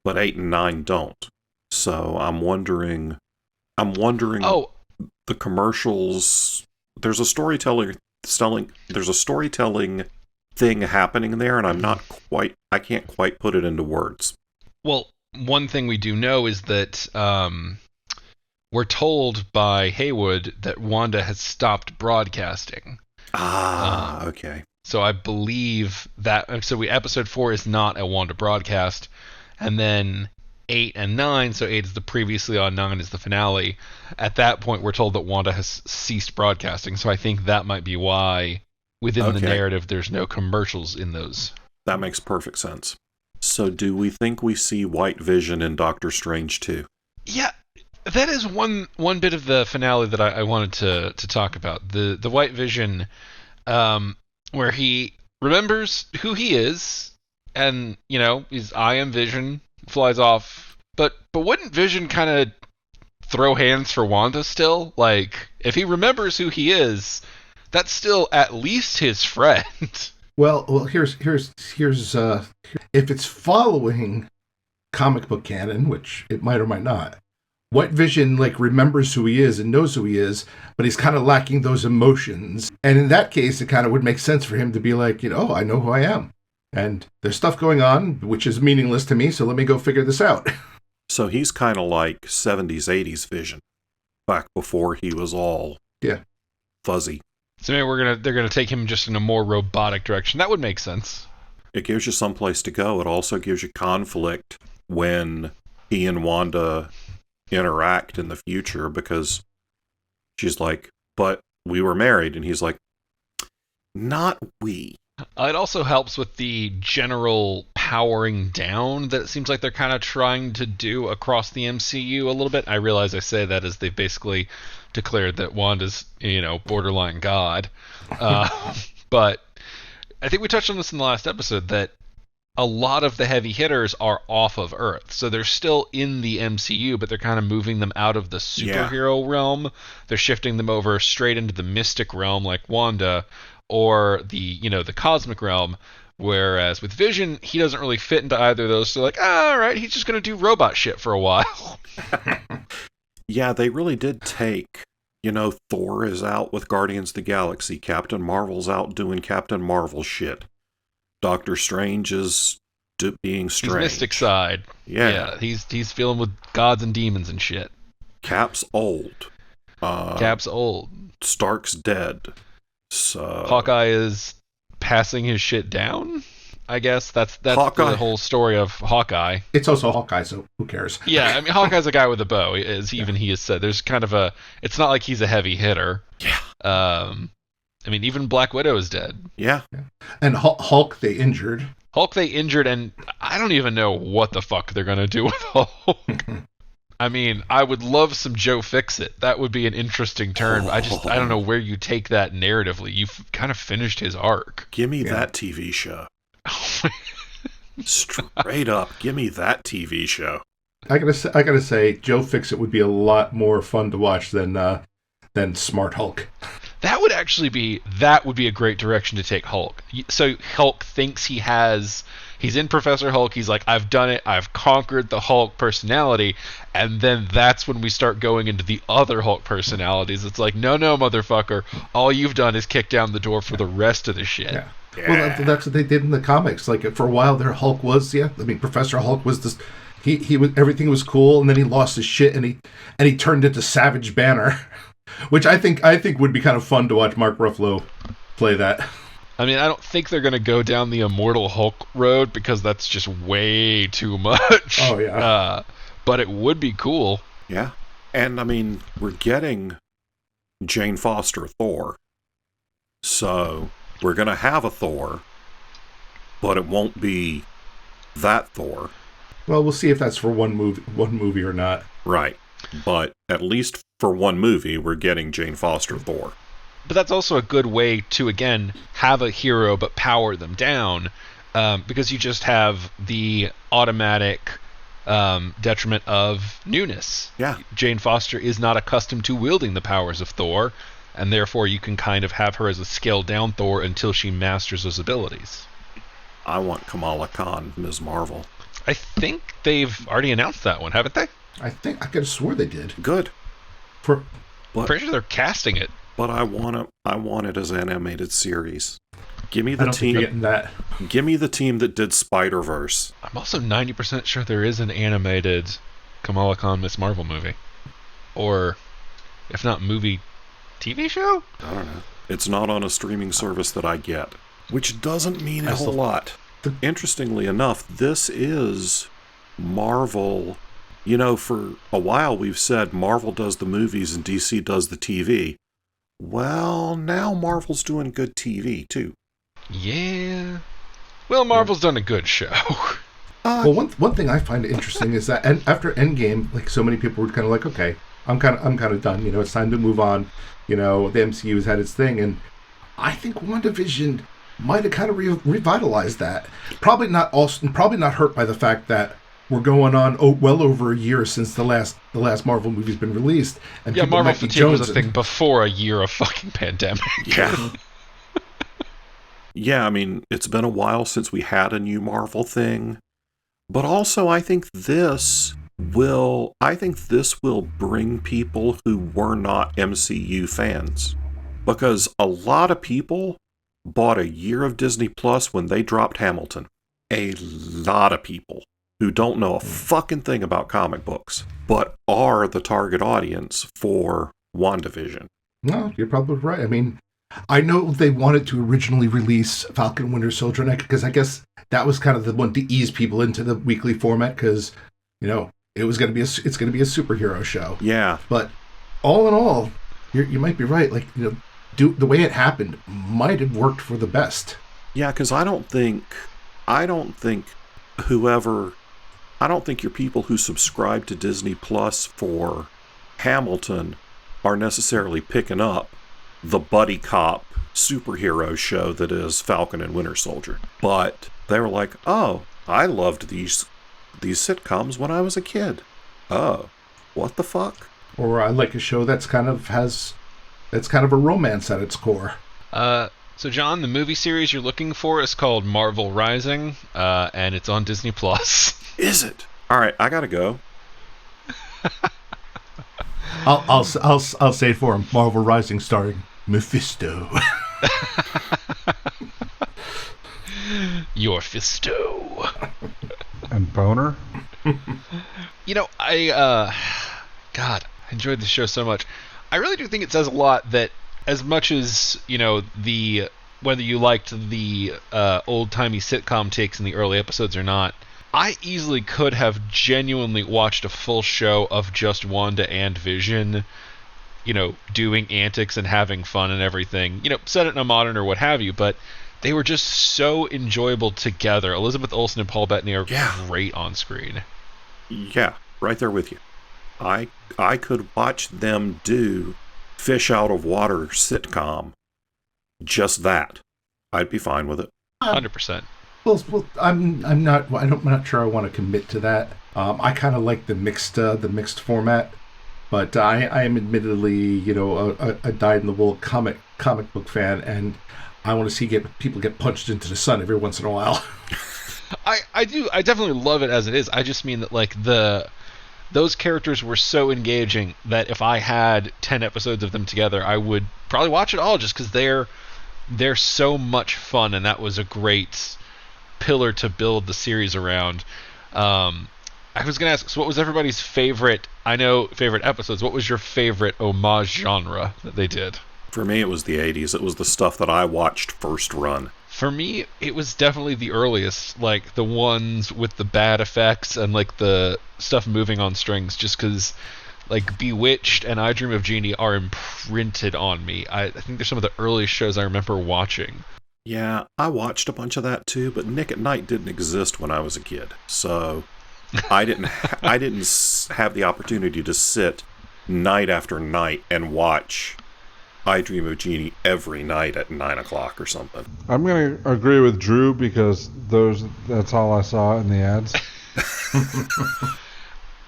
but 8 and 9 don't. So I'm wondering Oh, the commercials, there's a storytelling thing happening there, and I can't quite put it into words. well, one thing we do know is that we're told by Haywood that Wanda has stopped broadcasting. Okay. So I believe that. So episode 4 is not a Wanda broadcast, and then 8 and 9. So 8 is the previously on, 9 is the finale. At that point, we're told that Wanda has ceased broadcasting. So I think that might be why within the narrative there's no commercials in those. That makes perfect sense. So do we think we see White Vision in Doctor Strange 2? Yeah. That is one bit of the finale that I wanted to talk about. The White Vision, where he remembers who he is, and he's I am Vision, flies off. But wouldn't Vision kind of throw hands for Wanda still? Like, if he remembers who he is, that's still at least his friend. Well, here's if it's following comic book canon, which it might or might not. White Vision remembers who he is and knows who he is, but he's kind of lacking those emotions. And in that case, it kind of would make sense for him to be like, I know who I am. And there's stuff going on, which is meaningless to me, so let me go figure this out. So he's kind of like 70s, 80s Vision, back before he was all fuzzy. So maybe they're gonna take him just in a more robotic direction. That would make sense. It gives you some place to go. It also gives you conflict when he and Wanda interact in the future, because she's like, but we were married, and he's like, not we. It also helps with the general powering down that it seems like they're kind of trying to do across the MCU a little bit. I realize I say that as they've basically declared that Wanda's, borderline God. But I think we touched on this in the last episode, that a lot of the heavy hitters are off of Earth. So they're still in the MCU, but they're kind of moving them out of the superhero realm. They're shifting them over straight into the mystic realm like Wanda, or the cosmic realm. Whereas with Vision, he doesn't really fit into either of those. So like, all right, he's just going to do robot shit for a while. Yeah, they really did take, Thor is out with Guardians of the Galaxy. Captain Marvel's out doing Captain Marvel shit. Doctor Strange is being strange. He's mystic side. Yeah. He's feeling with gods and demons and shit. Cap's old. Cap's old. Stark's dead. So Hawkeye is passing his shit down, I guess. That's the whole story of Hawkeye. It's also Hawkeye, so who cares? Yeah, I mean, Hawkeye's a guy with a bow, as even he has said. There's kind of it's not like he's a heavy hitter. Yeah. I mean, even Black Widow is dead. Yeah. And Hulk they injured. And I don't even know what the fuck they're gonna do with Hulk. I mean, I would love some Joe Fixit. That would be an interesting turn. I don't know where you take that narratively. You've kind of finished his arc. Give me that TV show. Straight up, give me that TV show. I gotta say, Joe Fixit would be a lot more fun to watch than Smart Hulk. That would be a great direction to take Hulk. So Hulk thinks he's in Professor Hulk. He's like, I've done it. I've conquered the Hulk personality. And then that's when we start going into the other Hulk personalities. It's like, no, motherfucker. All you've done is kick down the door for the rest of the shit. Yeah. Well, that's what they did in the comics. Like, for a while there, Hulk was, Professor Hulk was he was everything was cool, and then he lost his shit, and he turned into Savage Banner, which I think would be kind of fun to watch Mark Ruffalo play that. I mean, I don't think they're going to go down the Immortal Hulk road because that's just way too much. Oh, yeah. But it would be cool. Yeah. And, I mean, we're getting Jane Foster Thor. So, we're going to have a Thor, but it won't be that Thor. Well, we'll see if that's for one movie or not. Right. But at least for one movie, we're getting Jane Foster Thor. But that's also a good way to, again, have a hero but power them down, because you just have the automatic detriment of newness. Yeah. Jane Foster is not accustomed to wielding the powers of Thor, and therefore you can kind of have her as a scaled-down Thor until she masters those abilities. I want Kamala Khan, Ms. Marvel. I think they've already announced that one, haven't they? I could have swore they did. Good. For But, Pretty sure they're casting it. but I want it as an animated series. Give me I the don't think you're team. getting that. Give me the team that did Spider-Verse. I'm also 90% sure there is an animated Kamala Khan Miss Marvel movie. Or, if not movie, TV show? I don't know. It's not on a streaming service that I get, which doesn't mean a I whole still- lot. Interestingly enough, this is Marvel. You know, for a while we've said Marvel does the movies and DC does the TV. Well, now Marvel's doing good TV, too. Yeah. Well, Marvel's done a good show. Well, one thing I find interesting is that after Endgame, like so many people were kind of like, okay, I'm kind of done. You know, it's time to move on. You know, the MCU has had its thing, and I think WandaVision might have kind of revitalized that. Probably not hurt by the fact that we're going on well over a year since the last Marvel movie's been released, and Yeah, people Marvel might be fatigue was a jonesing. thing before a year of fucking pandemic. Yeah. Yeah, I mean, it's been a while since we had a new Marvel thing. But also, I think this will bring people who were not MCU fans. Because a lot of people bought a year of Disney Plus when they dropped Hamilton. A lot of people who don't know a fucking thing about comic books, but are the target audience for WandaVision. No, you're probably right. I mean, I know they wanted to originally release Falcon Winter Soldier because I guess that was kind of the one to ease people into the weekly format because, you know, it's going to be a superhero show. Yeah. But all in all, you might be right. Like, you know, the way it happened might have worked for the best. Yeah, because I don't think your people who subscribe to Disney Plus for Hamilton are necessarily picking up the buddy cop superhero show that is Falcon and Winter Soldier. But they were like, oh, I loved these sitcoms when I was a kid. Oh, what the fuck? Or I like a show that's kind of a romance at its core. So John, the movie series you're looking for is called Marvel Rising, and it's on Disney Plus. Is it? All right, I gotta go. I'll say it for him. Marvel Rising starring Mephisto. Your Fisto. And Boner? You know, I enjoyed the show so much. I really do think it says a lot that as much as, you know, whether you liked the old-timey sitcom takes in the early episodes or not, I easily could have genuinely watched a full show of just Wanda and Vision, you know, doing antics and having fun and everything. You know, set it in a modern or what have you, but they were just so enjoyable together. Elizabeth Olsen and Paul Bettany are great on screen. Yeah, right there with you. I could watch them do fish out of water sitcom. Just that. I'd be fine with it. 100%. Well, I'm not sure I want to commit to that. I kind of like the mixed format, but I am admittedly, you know, a dyed-in-the-wool comic book fan, and I want to see people get punched into the sun every once in a while. I definitely love it as it is. I just mean that, like, those characters were so engaging that if I had 10 episodes of them together, I would probably watch it all just because they're so much fun, and that was a great pillar to build the series around. I was gonna ask, so what was everybody's favorite? I know favorite episodes. What was your favorite homage genre that they did? For me, it was the 80s. It was the stuff that I watched first run. For me, it was definitely the earliest, like the ones with the bad effects and like the stuff moving on strings. Just because, like Bewitched and I Dream of Jeannie are imprinted on me. I think they're some of the earliest shows I remember watching. Yeah, I watched a bunch of that too, but Nick at Night didn't exist when I was a kid, so I didn't have the opportunity to sit night after night and watch I Dream of Jeannie every night at 9 o'clock or something. I'm going to agree with Drew because that's all I saw in the ads.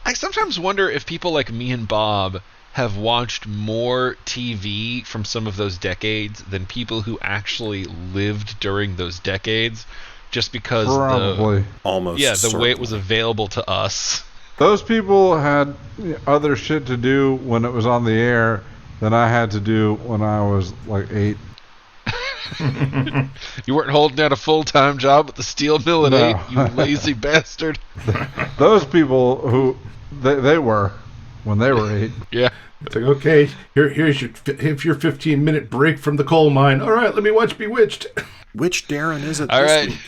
I sometimes wonder if people like me and Bob have watched more TV from some of those decades than people who actually lived during those decades, just because Probably. the way it was available to us. Those people had other shit to do when it was on the air than I had to do when I was like 8. You weren't holding down a full-time job at the steel mill at No. 8, you lazy bastard. Those people who they were when they were 8. Yeah. It's like, okay, here's your 15-minute break from the coal mine. All right, let me watch Bewitched. Which Darren is it All this right. week?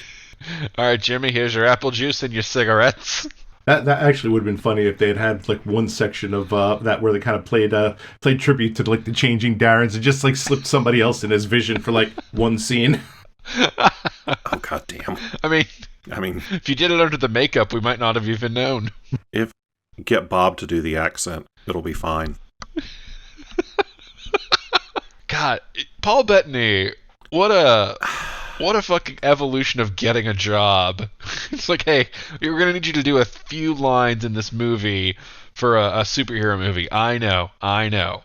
All right, Jimmy, here's your apple juice and your cigarettes. That actually would have been funny if they had like one section of that where they kind of played tribute to like the changing Darrens and just like slipped somebody else in as Vision for like one scene. Oh, goddamn. I mean, if you did it under the makeup, we might not have even known. Get Bob to do the accent, it'll be fine. God, Paul Bettany, what a fucking evolution of getting a job. It's like, hey, we're going to need you to do a few lines in this movie for a superhero movie. I know.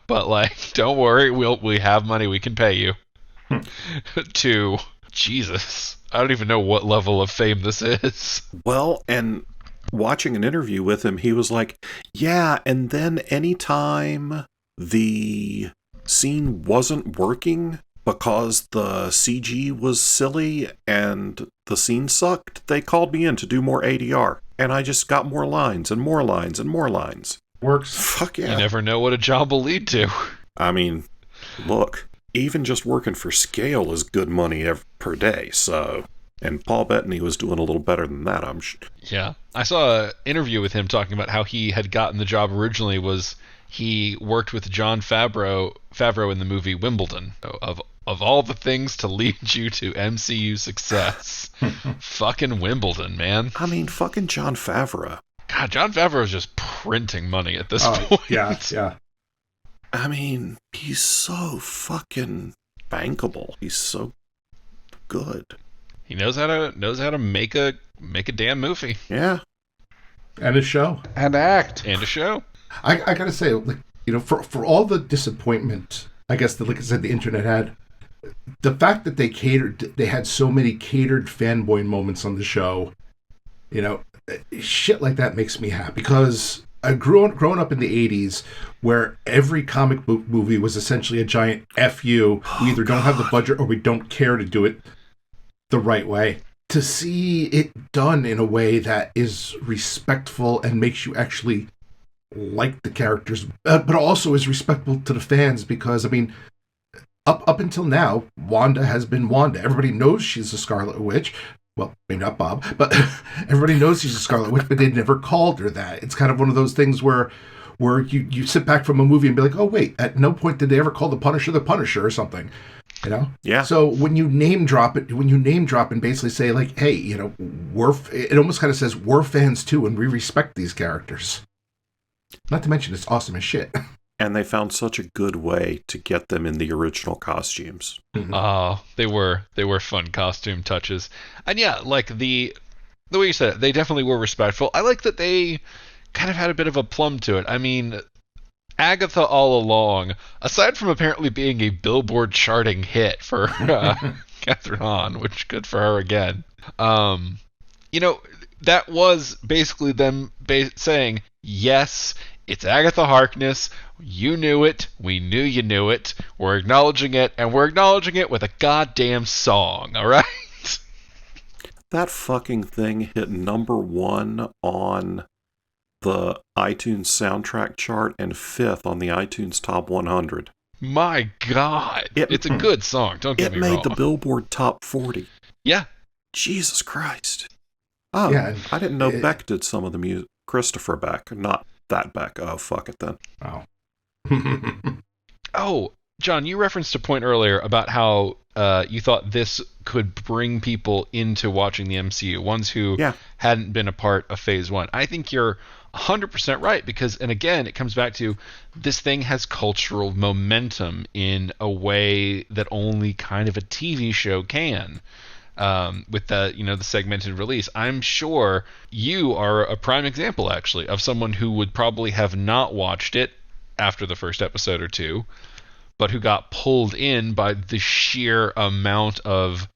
But, like, don't worry. We have money. We can pay you. To, Jesus, I don't even know what level of fame this is. Well, and watching an interview with him, he was like, yeah, and then anytime the scene wasn't working because the CG was silly and the scene sucked, they called me in to do more ADR. And I just got more lines and more lines and more lines. Works. Fuck yeah. You never know what a job will lead to. I mean, look, even just working for scale is good money per day, so... And Paul Bettany was doing a little better than that, I'm sure. Yeah. I saw an interview with him talking about how he had gotten the job originally was he worked with Jon Favreau in the movie Wimbledon. Of all the things to lead you to MCU success, fucking Wimbledon, man. I mean, fucking Jon Favreau. God, Jon Favreau is just printing money at this point. Yeah. I mean, he's so fucking bankable. He's so good. He knows how to make a damn movie. Yeah. And a show. And act. And a show. I gotta say, like, for all the disappointment, I guess that, like I said, the internet had, the fact that they had so many catered fanboy moments on the show, shit like that makes me happy, because I growing up in the 80s where every comic book movie was essentially a giant F you. We either don't have the budget or we don't care to do it the right way. To see it done in a way that is respectful and makes you actually like the characters, but also is respectful to the fans, because, I mean, up until now, Wanda has been Wanda. Everybody knows she's a Scarlet Witch. Well, maybe not Bob, but everybody knows she's a Scarlet Witch, but they never called her that. It's kind of one of those things where you sit back from a movie and be like, oh, wait, at no point did they ever call the Punisher or something, Yeah. So when you name drop and basically say, like, hey, it almost kind of says we're fans too, and we respect these characters. Not to mention it's awesome as shit. And they found such a good way to get them in the original costumes. Mm-hmm. Oh, they were fun costume touches. And yeah, like the way you said it, they definitely were respectful. I like that they kind of had a bit of a plum to it. I mean, Agatha all along, aside from apparently being a Billboard charting hit for Catherine Hahn, which good for her again. That was basically them saying, yes, it's Agatha Harkness. You knew it. We knew you knew it. We're acknowledging it, and we're acknowledging it with a goddamn song, all right? That fucking thing hit #1 on the iTunes soundtrack chart and 5th on the iTunes Top 100. My God. It's a good song, don't get me wrong. It made the Billboard Top 40. Yeah. Jesus Christ. Oh, Yeah, I didn't know Beck did some of the music. Christopher Beck, not that Beck. Oh, fuck it then. Oh. Oh, John, you referenced a point earlier about how you thought this could bring people into watching the MCU, ones who hadn't been a part of Phase 1. I think you're 100% right, because, and again, it comes back to this thing has cultural momentum in a way that only kind of a TV show can. With the segmented release. I'm sure you are a prime example, actually, of someone who would probably have not watched it after the first episode or two, but who got pulled in by the sheer amount of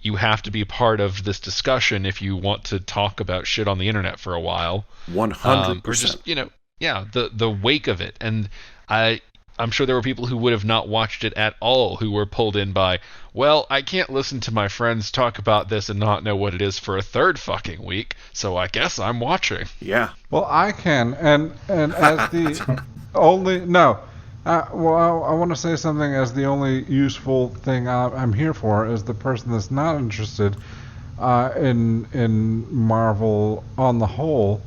you have to be part of this discussion if you want to talk about shit on the internet for a while. 100%. Or just, the wake of it. And I'm sure there were people who would have not watched it at all who were pulled in by, well, I can't listen to my friends talk about this and not know what it is for a third fucking week, so I guess I'm watching. Yeah. Well, I can, and as the only I want to say something as the only useful thing I'm here for is the person that's not interested in Marvel on the whole.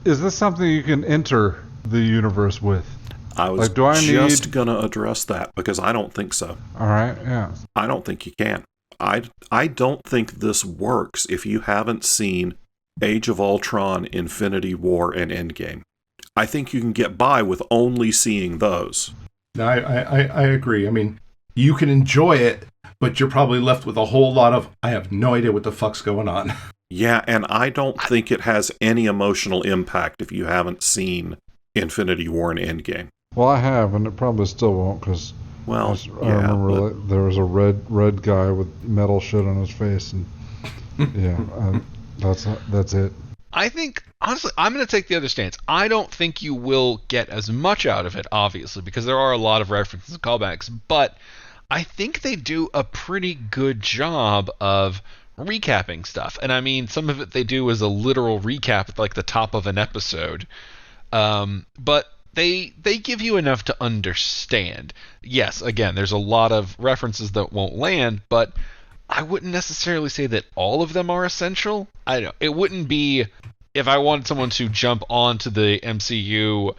Is this something you can enter the universe with? I was just going to address that because I don't think so. All right, yeah. I don't think you can. I don't think this works if you haven't seen Age of Ultron, Infinity War, and Endgame. I think you can get by with only seeing those. No, I agree. I mean, you can enjoy it, but you're probably left with a whole lot of, I have no idea what the fuck's going on. Yeah, and I don't think it has any emotional impact if you haven't seen Infinity War and Endgame. Well, I have, and it probably still won't, because I remember there was a red guy with metal shit on his face, and that's it. I think, honestly, I'm going to take the other stance. I don't think you will get as much out of it, obviously, because there are a lot of references and callbacks, but I think they do a pretty good job of recapping stuff. And I mean, some of it they do is a literal recap at like the top of an episode. But they give you enough to understand. Yes, again, there's a lot of references that won't land, but I wouldn't necessarily say that all of them are essential. I don't know. It wouldn't be, if I wanted someone to jump onto the MCU,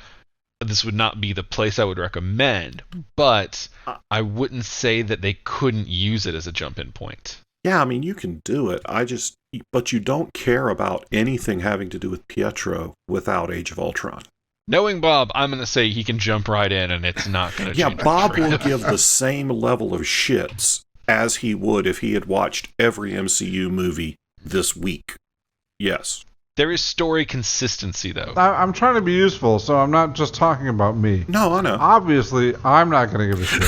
this would not be the place I would recommend, but I wouldn't say that they couldn't use it as a jump-in point. Yeah, I mean, you can do it. But you don't care about anything having to do with Pietro without Age of Ultron. Knowing Bob, I'm going to say he can jump right in and it's not going to change. Yeah, Bob will give the same level of shits as he would if he had watched every MCU movie this week. Yes. There is story consistency, though. I'm trying to be useful, so I'm not just talking about me. No, I know. Obviously, I'm not going to give a shit.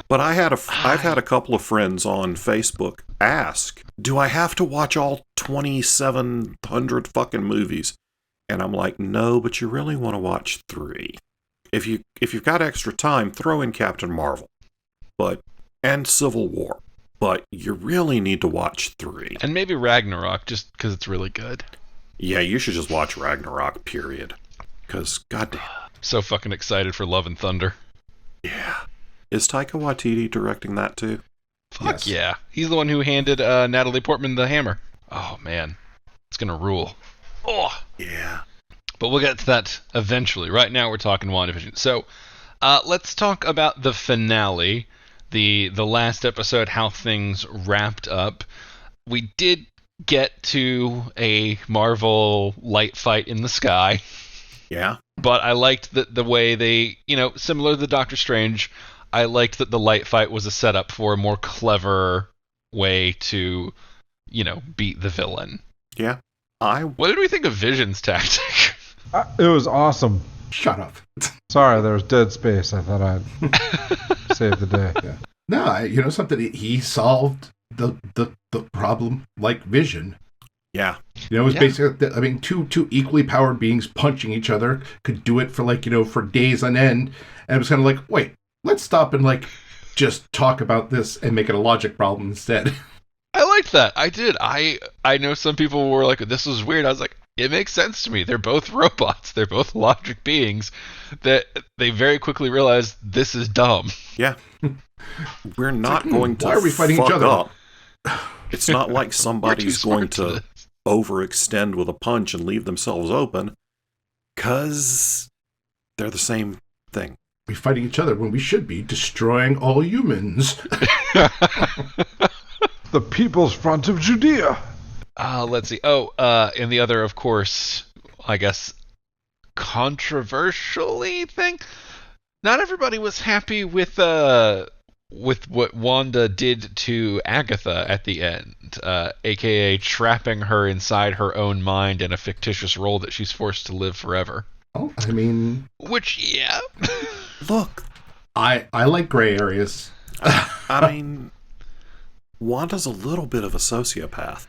But I've had a couple of friends on Facebook ask, do I have to watch all 2,700 fucking movies? And I'm like, no, but you really want to watch 3. If you've got extra time, throw in Captain Marvel, and Civil War. But you really need to watch 3. And maybe Ragnarok, just because it's really good. Yeah, you should just watch Ragnarok, period. Because, goddamn. So fucking excited for Love and Thunder. Yeah. Is Taika Waititi directing that too? Fuck yes. Yeah. He's the one who handed Natalie Portman the hammer. Oh, man. It's going to rule. Oh. Yeah. But we'll get to that eventually. Right now we're talking WandaVision. So let's talk about the finale, the last episode, how things wrapped up. We did get to a Marvel light fight in the sky. Yeah. But I liked the way they, similar to Doctor Strange, I liked that the light fight was a setup for a more clever way to, beat the villain. Yeah. What did we think of Vision's tactic? It was awesome. Shut up. Sorry, there was dead space. I thought I'd save the day. Yeah. No, something, he solved the problem like Vision. Yeah. It was basically, two equally powered beings punching each other could do it for for days on end. And it was kind of like, wait, let's stop and just talk about this and make it a logic problem instead. I liked that. I did. I know some people were like, this was weird. I was like, it makes sense to me. They're both robots. They're both logic beings that they very quickly realized this is dumb. Yeah. We're not going to why are we fighting fuck each other? up. It's not like We're somebody's too going smart for to this. overextend with a punch and leave themselves open, because they're the same thing. We're fighting each other when we should be destroying all humans. The People's Front of Judea. Let's see. And the other, of course, I guess, controversially thing. Not everybody was happy with what Wanda did to Agatha at the end, aka trapping her inside her own mind in a fictitious role that she's forced to live forever. Oh, I mean, Which, yeah. Look, I like gray areas. I mean, Wanda's a little bit of a sociopath,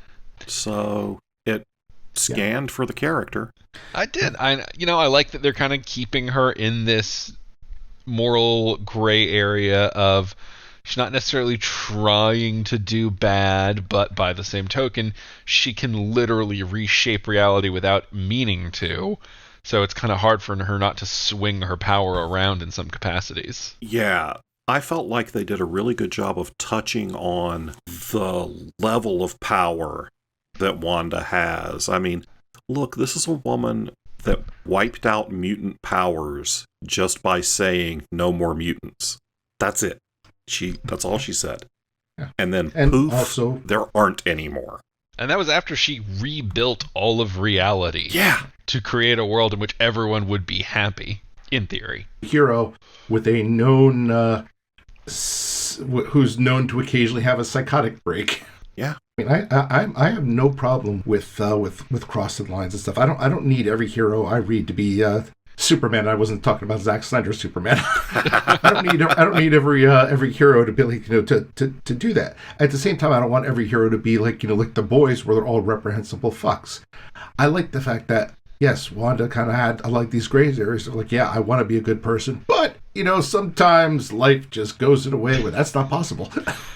so it scanned for the character. I did. I like that they're kind of keeping her in this moral gray area of she's not necessarily trying to do bad, but by the same token, she can literally reshape reality without meaning to. So it's kind of hard for her not to swing her power around in some capacities. Yeah, I felt like they did a really good job of touching on the level of power that Wanda has. I mean, look, this is a woman that wiped out mutant powers just by saying no more mutants. That's it. That's all she said. Yeah. And then And poof, also- there aren't any more. And that was after she rebuilt all of reality Yeah. to create a world in which everyone would be happy, in theory. Hero with a known, who's known to occasionally have a psychotic break. Yeah. I mean, I have no problem with crossing lines and stuff. I don't need every hero I read to be Superman. I wasn't talking about Zack Snyder's Superman. I don't need every hero to be like, to do that. At the same time, I don't want every hero to be like, like the boys where they're all reprehensible fucks. I like the fact that yes, Wanda kind of had like these gray areas of like, yeah, I want to be a good person, but sometimes life just goes in a way where that's not possible.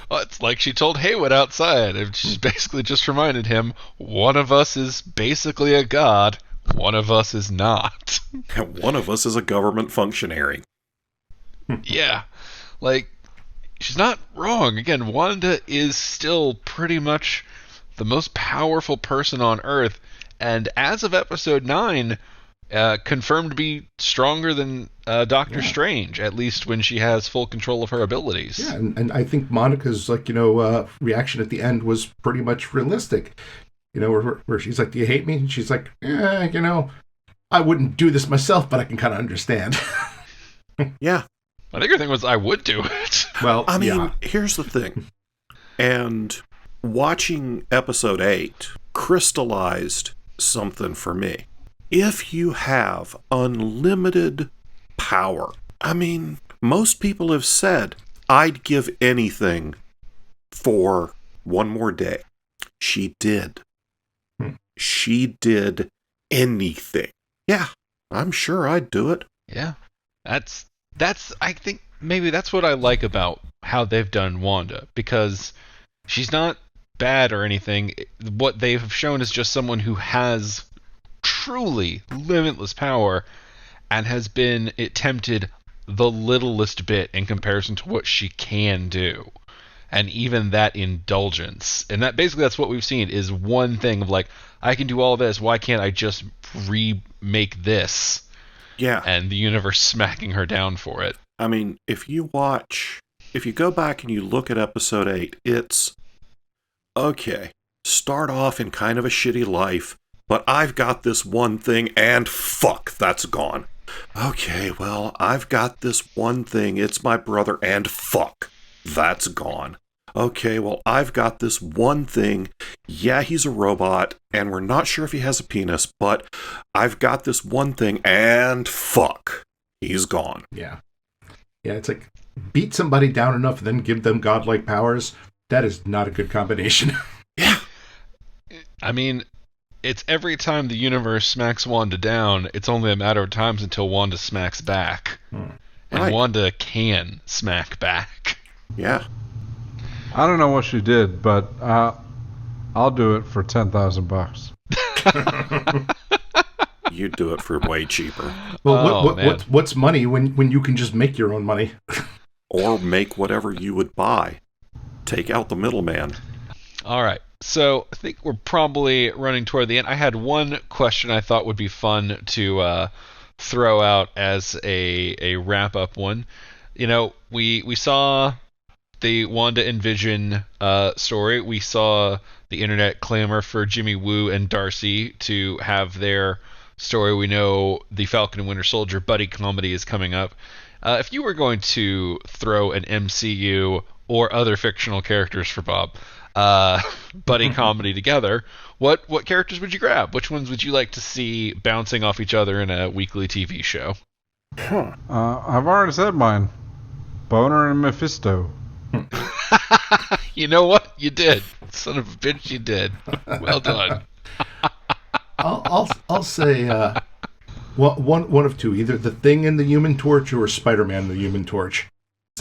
Well, it's like she told Haywood outside, and she's basically just reminded him, one of us is basically a god, one of us is not. And one of us is a government functionary. Yeah, like, she's not wrong. Again, Wanda is still pretty much the most powerful person on Earth, and as of episode 9, confirmed to be stronger than Doctor Strange, at least when she has full control of her abilities. Yeah, and I think Monica's reaction at the end was pretty much realistic. Where she's like, "Do you hate me?" And she's like, I wouldn't do this myself, but I can kind of understand. Yeah. I think her thing was, I would do it. Well, I mean, yeah. here's the thing. And watching episode 8 crystallized something for me. If you have unlimited power, I mean, most people have said, I'd give anything for one more day. She did. She did anything. Yeah, I'm sure I'd do it. Yeah. That's I think maybe that's what I like about how they've done Wanda, because she's not bad or anything. What they've shown is just someone who has truly limitless power and has been tempted the littlest bit in comparison to what she can do. And even that indulgence. And that's what we've seen is one thing of like, I can do all this, why can't I just remake this? Yeah. And the universe smacking her down for it. I mean, if you go back and you look at episode 8, it's, okay, start off in kind of a shitty life, but I've got this one thing and fuck, that's gone. Okay, well, I've got this one thing, it's my brother and fuck, that's gone. Okay, well, I've got this one thing, yeah, he's a robot, and we're not sure if he has a penis, but I've got this one thing and fuck, he's gone. Yeah. Yeah, it's like, beat somebody down enough and then give them godlike powers. That is not a good combination. Yeah. I mean, it's every time the universe smacks Wanda down, it's only a matter of times until Wanda smacks back. And Right. Wanda can smack back. Yeah. I don't know what she did, but I'll do it for $10,000. You'd do it for way cheaper. Well, what's money when you can just make your own money? Or make whatever you would buy. Take out the middleman. All right. So I think we're probably running toward the end. I had one question I thought would be fun to throw out as a wrap-up one. You know, we saw the Wanda and Vision story. We saw the internet clamor for Jimmy Woo and Darcy to have their story. We know the Falcon and Winter Soldier buddy comedy is coming up. If you were going to throw an MCU or other fictional characters for Bob buddy comedy together, what characters would you grab? Which ones would you like to see bouncing off each other in a weekly TV show? I've already said mine. Boner and Mephisto. You know what? You did. Son of a bitch, you did. Well done. I'll say one of two: either the Thing and the Human Torch, or Spider-Man and the Human Torch.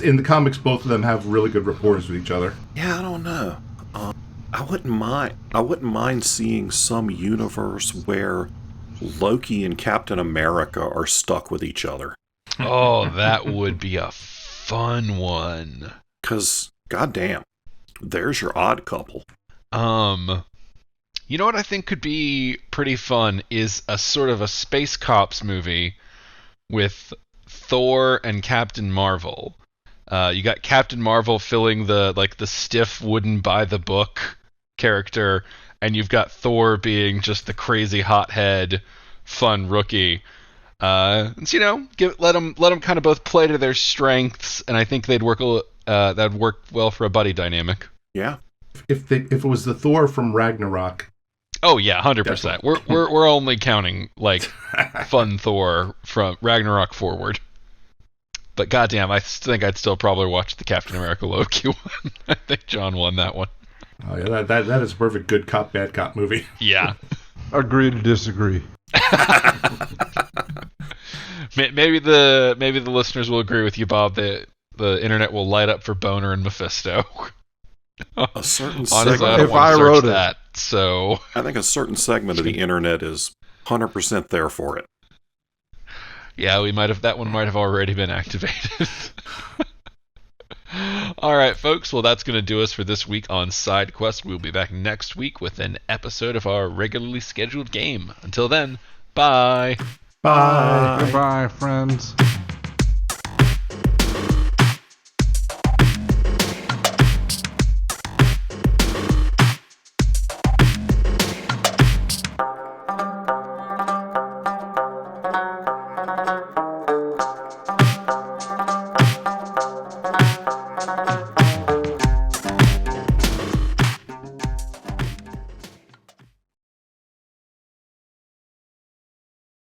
In the comics, both of them have really good rapport with each other. Yeah, I don't know. I wouldn't mind seeing some universe where Loki and Captain America are stuck with each other. Oh, that would be a fun one. 'Cause, goddamn, there's your odd couple. You know what I think could be pretty fun is a sort of a Space Cops movie with Thor and Captain Marvel. You got Captain Marvel filling the stiff wooden by the book character, and you've got Thor being just the crazy hothead fun rookie. You know, let them kind of both play to their strengths, and I think that'd work well for a buddy dynamic. Yeah. If it was the Thor from Ragnarok. Oh yeah, 100%. We're only counting like fun Thor from Ragnarok forward. But goddamn, I think I'd still probably watch the Captain America Loki one. I think John won that one. Oh yeah, that is a perfect good cop bad cop movie. Yeah. Agree to disagree. Maybe the listeners will agree with you, Bob, that the internet will light up for Boner and Mephisto. A certain Honestly, segment. If I wrote it. that, so I think a certain segment of the internet is 100% there for it. yeah, that one might have already been activated. All right, folks. Well, that's going to do us for this week on Side Quest. We'll be back next week with an episode of our regularly scheduled game. Until then, bye. Bye. Goodbye, friends.